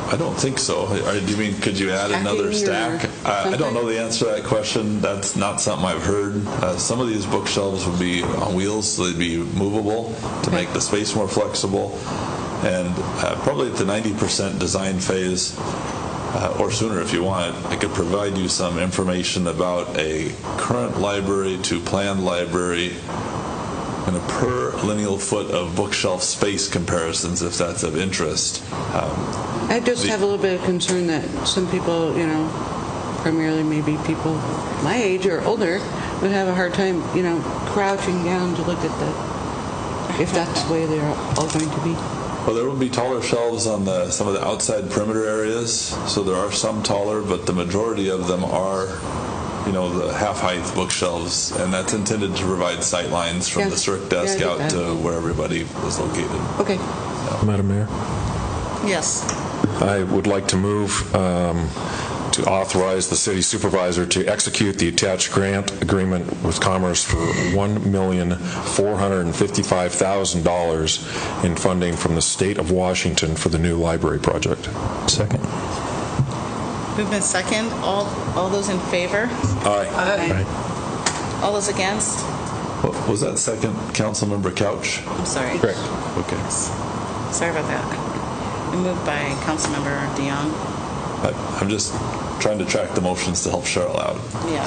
I don't think so. Do you mean could you add another stack? I don't know the answer to that question. That's not something I've heard. Some of these bookshelves would be on wheels, so they'd be movable to make the space more flexible. And probably at the 90% design phase, or sooner if you want, I could provide you some information about a current library to planned library and a per lineal foot of bookshelf space comparisons, if that's of interest. I just have a little bit of concern that some people, primarily maybe people my age or older, would have a hard time, crouching down to look at if that's the way they're all going to be. Well, there will be taller shelves on some of the outside perimeter areas, so there are some taller, but the majority of them are the half-height bookshelves, and that's intended to provide sight lines from the circ desk out to where everybody is located. Okay. Madam Mayor? Yes. I would like to move to authorize the city supervisor to execute the attached grant agreement with Commerce for $1,455,000 in funding from the state of Washington for the new library project. Second. Moved in second. All those in favor? Aye. Aye. All those against? What was that second, Councilmember Couch? I'm sorry. Correct. Okay. Sorry about that. Moved by Councilmember DeYoung. I'm just trying to track the motions to help Cheryl out. Yeah.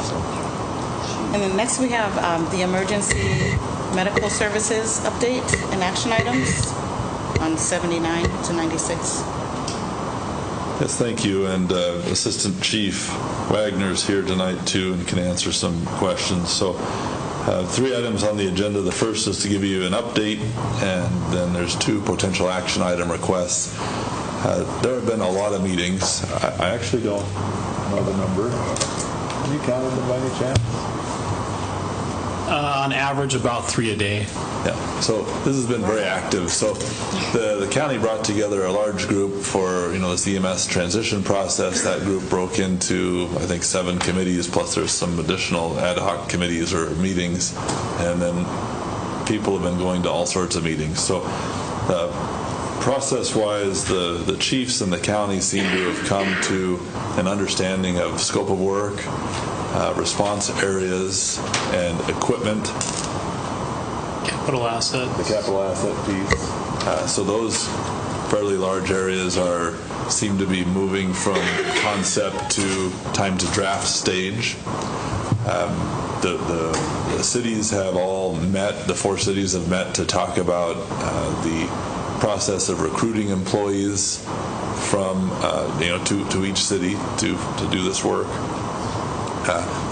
And then next we have the emergency medical services update and action items on 79 to 96. Yes, thank you. And Assistant Chief Wagner's here tonight too and can answer some questions. So 3 items on the agenda. The first is to give you an update, and then there's 2 potential action item requests. There have been a lot of meetings. I actually don't know the number. Have you counted them by any chance? On average, about 3 a day. Yeah, so this has been very active. So the county brought together a large group for this EMS transition process. That group broke into, I think, 7 committees, plus there's some additional ad hoc committees or meetings, and then people have been going to all sorts of meetings. So process-wise, the chiefs in the county seem to have come to an understanding of scope of work, response areas, and equipment. Capital asset. The capital asset piece. So those fairly large areas seem to be moving from concept to time to draft stage. The cities have all met, the 4 cities have met to talk about the process of recruiting employees from to each city to do this work.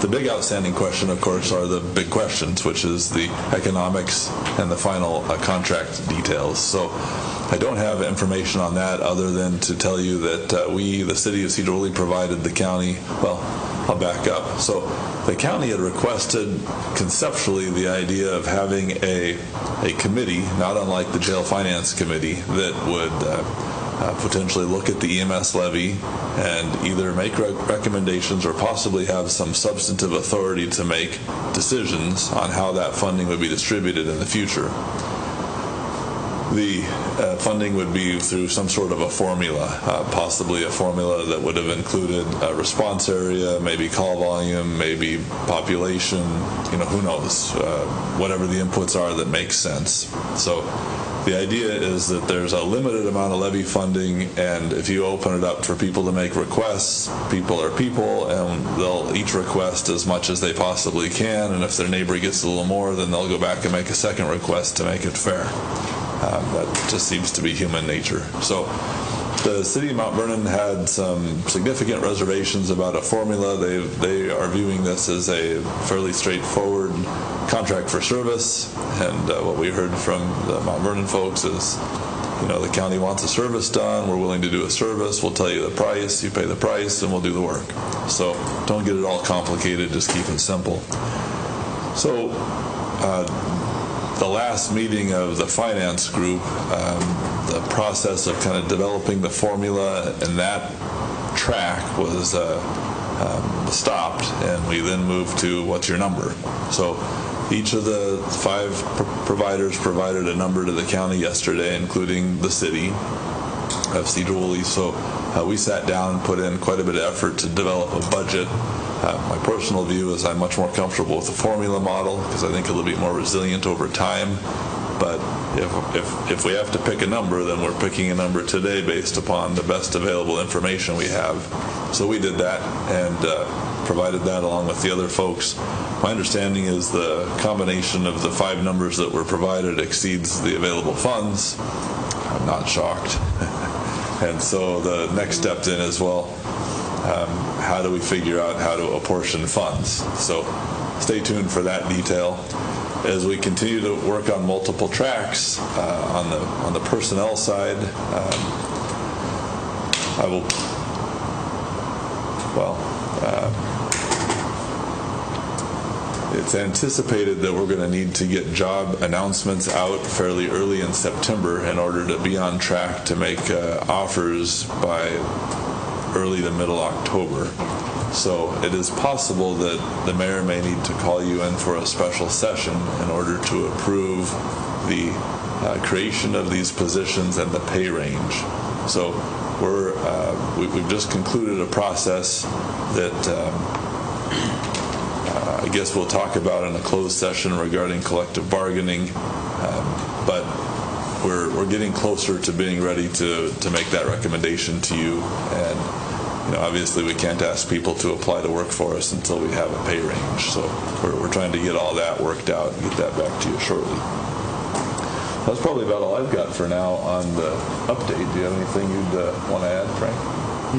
The big outstanding question, of course, are the big questions, which is the economics and the final contract details. So I don't have information on that other than to tell you that we, the city of Sedro-Woolley, provided the county, well, I'll back up. So the county had requested conceptually the idea of having a committee, not unlike the jail finance committee, that would potentially look at the EMS levy and either make recommendations or possibly have some substantive authority to make decisions on how that funding would be distributed in the future. The funding would be through some sort of a formula, possibly a formula that would have included a response area, maybe call volume, maybe population, who knows, whatever the inputs are that makes sense. So the idea is that there's a limited amount of levy funding, and if you open it up for people to make requests, people are people, and they'll each request as much as they possibly can, and if their neighbor gets a little more, then they'll go back and make a second request to make it fair. That just seems to be human nature. So the city of Mount Vernon had some significant reservations about a formula. They are viewing this as a fairly straightforward contract for service, and what we heard from the Mount Vernon folks is, the county wants a service done, we're willing to do a service, we'll tell you the price, you pay the price, and we'll do the work. So don't get it all complicated, just keep it simple. So the last meeting of the finance group, the process of kind of developing the formula and that track was stopped, and we then moved to what's your number. So each of the 5 providers provided a number to the county yesterday, including the city of Sedro-Woolley. So we sat down and put in quite a bit of effort to develop a budget. My personal view is I'm much more comfortable with the formula model because I think it'll be more resilient over time. But if we have to pick a number, then we're picking a number today based upon the best available information we have. So we did that and provided that along with the other folks. My understanding is the combination of the 5 numbers that were provided exceeds the available funds. I'm not shocked. And so the next step then is, well, how do we figure out how to apportion funds? So stay tuned for that detail. As we continue to work on multiple tracks on the personnel side, it's anticipated that we're going to need to get job announcements out fairly early in September in order to be on track to make offers by early to middle October. So it is possible that the mayor may need to call you in for a special session in order to approve the creation of these positions and the pay range. So we've just concluded a process that I guess we'll talk about in a closed session regarding collective bargaining, but we're getting closer to being ready to make that recommendation to you. And obviously we can't ask people to apply to work for us until we have a pay range. So we're trying to get all that worked out and get that back to you shortly. That's probably about all I've got for now on the update. Do you have anything you'd want to add, Frank?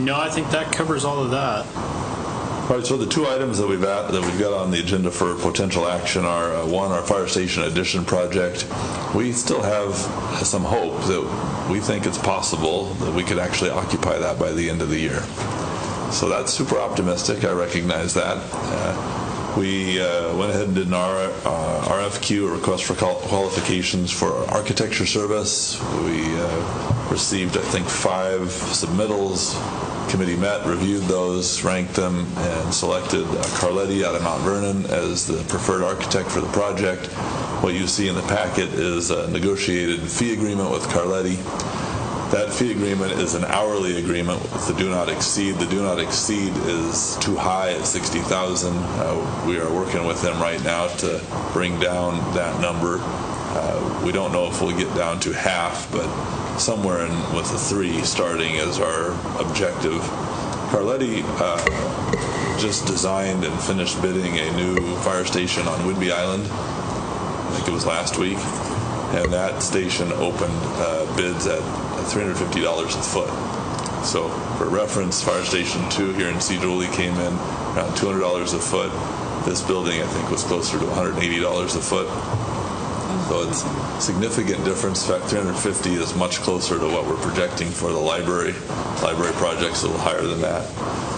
No, I think that covers all of that. All right, so the 2 items that we've got on the agenda for potential action are, one, our fire station addition project. We still have some hope that we think it's possible that we could actually occupy that by the end of the year. So that's super optimistic. I recognize that. We went ahead and did an RFQ, a request for qualifications for architecture service. We received, I think, 5 submittals. Committee met, reviewed those, ranked them, and selected Carletti out of Mount Vernon as the preferred architect for the project. What you see in the packet is a negotiated fee agreement with Carletti. That fee agreement is an hourly agreement with the do not exceed. The do not exceed is too high at $60,000. We are working with them right now to bring down that number. We don't know if we'll get down to half, but somewhere with a 3 starting is our objective. Carletti just designed and finished bidding a new fire station on Whidbey Island. I think it was last week. And that station opened bids at $350 a foot. So for reference, Fire Station 2 here in Sedro-Woolley came in around $200 a foot. This building, I think, was closer to $180 a foot. So it's a significant difference. In fact, $350 is much closer to what we're projecting for the library. Library project's a little higher than that.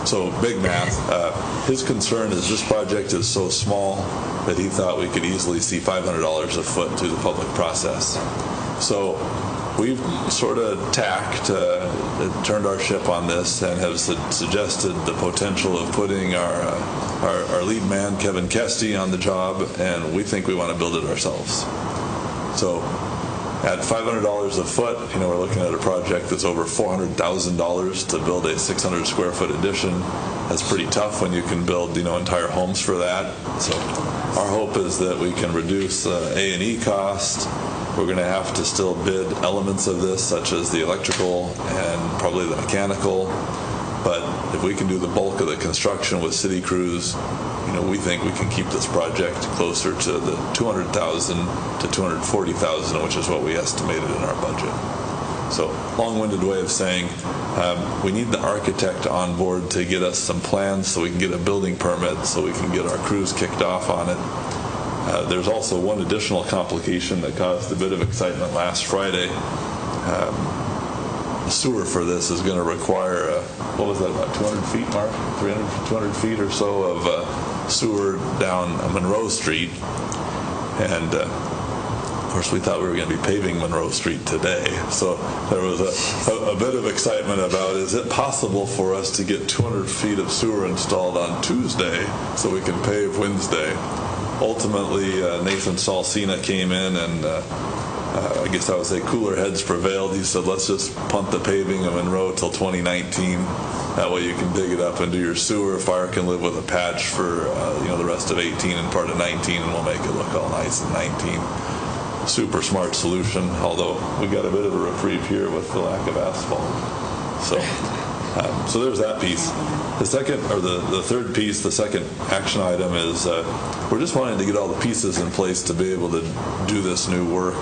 So big math. His concern is this project is so small that he thought we could easily see $500 a foot through the public process. So we've sort of turned our ship on this and have suggested the potential of putting our lead man, Kevin Kesty, on the job, and we think we want to build it ourselves. So at $500 a foot, we're looking at a project that's over $400,000 to build a 600 square foot addition. That's pretty tough when you can build, entire homes for that. So our hope is that we can reduce A&E cost. We're going to have to still bid elements of this, such as the electrical and probably the mechanical. But if we can do the bulk of the construction with city crews, we think we can keep this project closer to the $200,000 to $240,000, which is what we estimated in our budget. So, long-winded way of saying we need the architect on board to get us some plans so we can get a building permit so we can get our crews kicked off on it. There's also one additional complication that caused a bit of excitement last Friday. sewer for this is going to require, what was that, about 200 feet, Mark? 200 feet or so of sewer down Monroe Street. And of course, we thought we were going to be paving Monroe Street today. So there was a bit of excitement about, is it possible for us to get 200 feet of sewer installed on Tuesday so we can pave Wednesday? Ultimately, Nathan Salsina came in and I guess I would say cooler heads prevailed. He said, let's just punt the paving of Monroe till 2019. That way you can dig it up and do your sewer. Fire can live with a patch for the rest of 18 and part of 19, and we'll make it look all nice in 19. Super smart solution, although we got a bit of a reprieve here with the lack of asphalt. So there's that piece. The second, or the third piece, the second action item is we're just wanting to get all the pieces in place to be able to do this new work.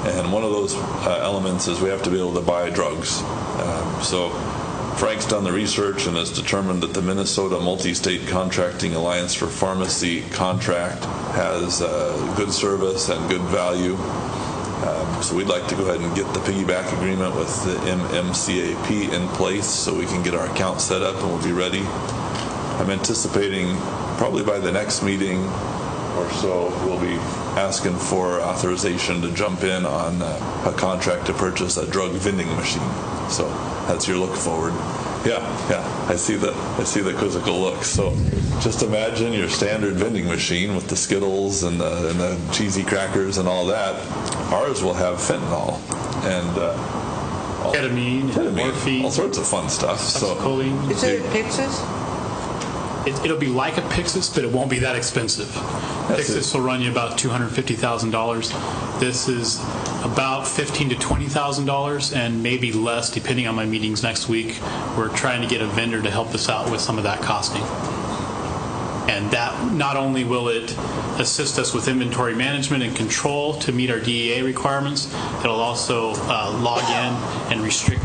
And one of those elements is we have to be able to buy drugs. So Frank's done the research and has determined that the Minnesota Multi-State Contracting Alliance for Pharmacy contract has good service and good value. So we'd like to go ahead and get the piggyback agreement with the MMCAP in place so we can get our account set up and we'll be ready. I'm anticipating probably by the next meeting or so we'll be asking for authorization to jump in on a contract to purchase a drug vending machine. So that's your look forward. Yeah, I see the quizzical look. So just imagine your standard vending machine with the Skittles and the cheesy crackers and all that. Ours will have fentanyl and ketamine, morphine, all sorts of fun stuff. So choline. Is it a Pyxis? It'll be like a Pyxis, but it won't be that expensive. Pyxis will run you about $250,000. This is about $15,000 to $20,000, and maybe less, depending on my meetings next week. We're trying to get a vendor to help us out with some of that costing. And that not only will it assist us with inventory management and control to meet our DEA requirements, it'll also log in and restrict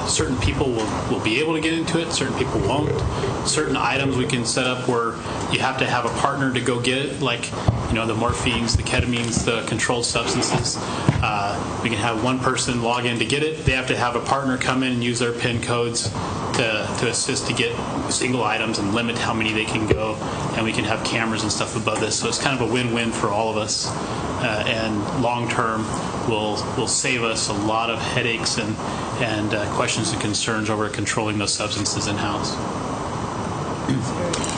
certain people will be able to get into it, certain people won't. Certain items we can set up where you have to have a partner to go get it, like the morphines, the ketamines, the controlled substances. We can have one person log in to get it. They have to have a partner come in and use their PIN codes to assist to get single items and limit how many they can go, and we can have cameras and stuff above this. So it's kind of a win-win for all of us, and long-term will save us a lot of headaches and questions and concerns over controlling those substances in-house.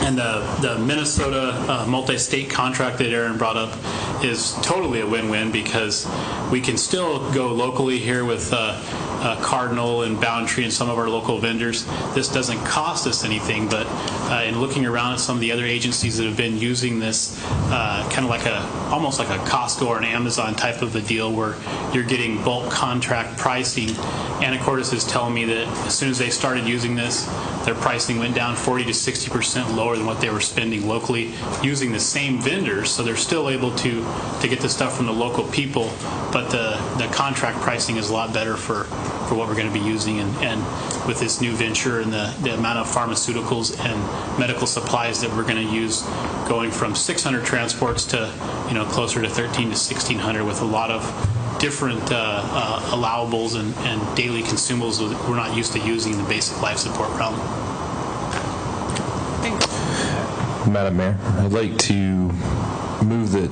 And the Minnesota multi-state contract that Aaron brought up is totally a win-win because we can still go locally here with Cardinal and Boundtree and some of our local vendors. This doesn't cost us anything, but in looking around at some of the other agencies that have been using this, kind of almost like a Costco or an Amazon type of a deal where you're getting bulk contract pricing. Anacortes is telling me that as soon as they started using this, their pricing went down 40 to 60% lower than what they were spending locally using the same vendors. So they're still able to get the stuff from the local people, but the contract pricing is a lot better for what we're going to be using. And with this new venture and the amount of pharmaceuticals and medical supplies that we're going to use, going from 600 transports to closer to 13 to 1,600 with a lot of different allowables and daily consumables that we're not used to using in the basic life support realm. Madam Mayor, I'd like to move that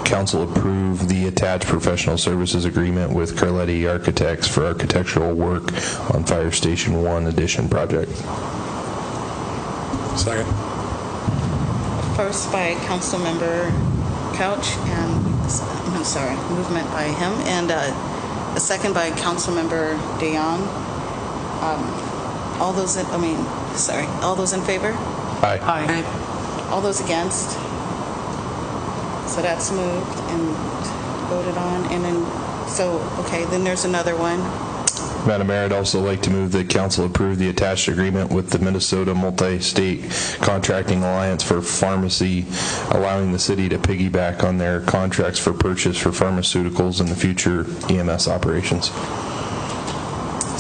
council approve the attached professional services agreement with Carletti Architects for architectural work on Fire Station 1 addition project. Second. First by Councilmember Couch and movement by him, and a second by Councilmember DeYoung. All those in favor? Aye. Aye. All those against? So that's moved and voted on, and then there's another one. Madam Mayor, I'd also like to move that council approve the attached agreement with the Minnesota Multi-State Contracting Alliance for Pharmacy, allowing the city to piggyback on their contracts for purchase for pharmaceuticals in the future EMS operations.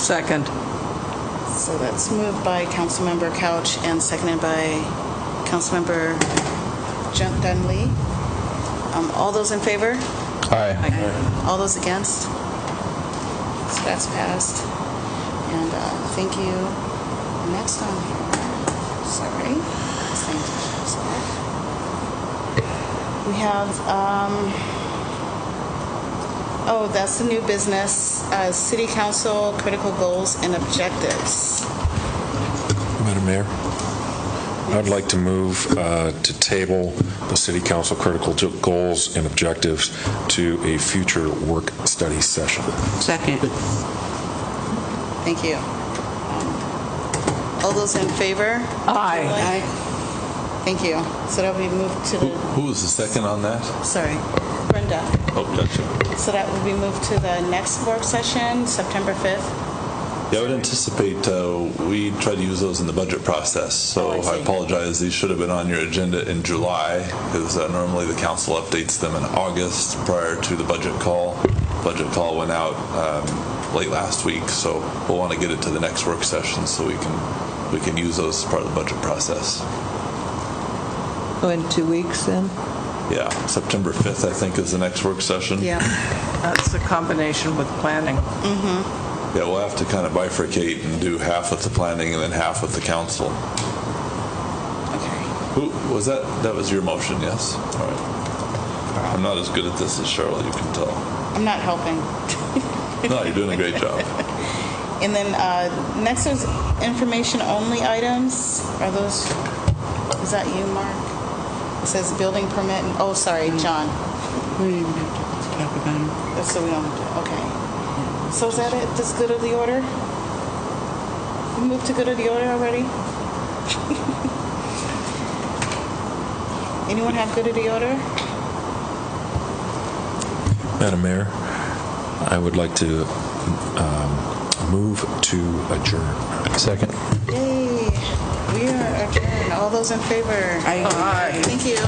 Second. So that's moved by Councilmember Couch and seconded by Councilmember Dunley. All those in favor? Aye. All those against? So that's passed. And thank you. Next on here, sorry. We have, oh, that's the new business, City Council critical goals and objectives. Madam Mayor, I'd like to move to table the City Council critical goals and objectives to a future work study session. Second. Thank you. All those in favor? Aye. Aye. Thank you. So that'll be moved to the, Who was the second on that? sorry, Brenda. Oh, gotcha. So that will be moved to the next work session, September 5th. Yeah, I would anticipate we try to use those in the budget process, so I apologize. These should have been on your agenda in July, because normally the council updates them in August prior to the budget call. Budget call went out late last week, so we'll want to get it to the next work session so we can use those as part of the budget process. Oh, in 2 weeks then? Yeah, September 5th, I think, is the next work session. Yeah. That's a combination with planning. Mm-hmm. Yeah, we'll have to kind of bifurcate and do half with the planning and then half with the council. Okay. Who was that? That was your motion, yes? All right. I'm not as good at this as Cheryl, you can tell. I'm not helping. No, you're doing a great job. And then next is information only items. Are those, is that you, Mark? It says building permit, oh, sorry, John. We don't even have to talk about them. So we don't have to, okay. So is that it? This good of the order? We moved to good of the order already? Anyone have good of the order? Madam Mayor, I would like to move to adjourn. Second. Yay, we are adjourned. All those in favor? Aye. Thank you.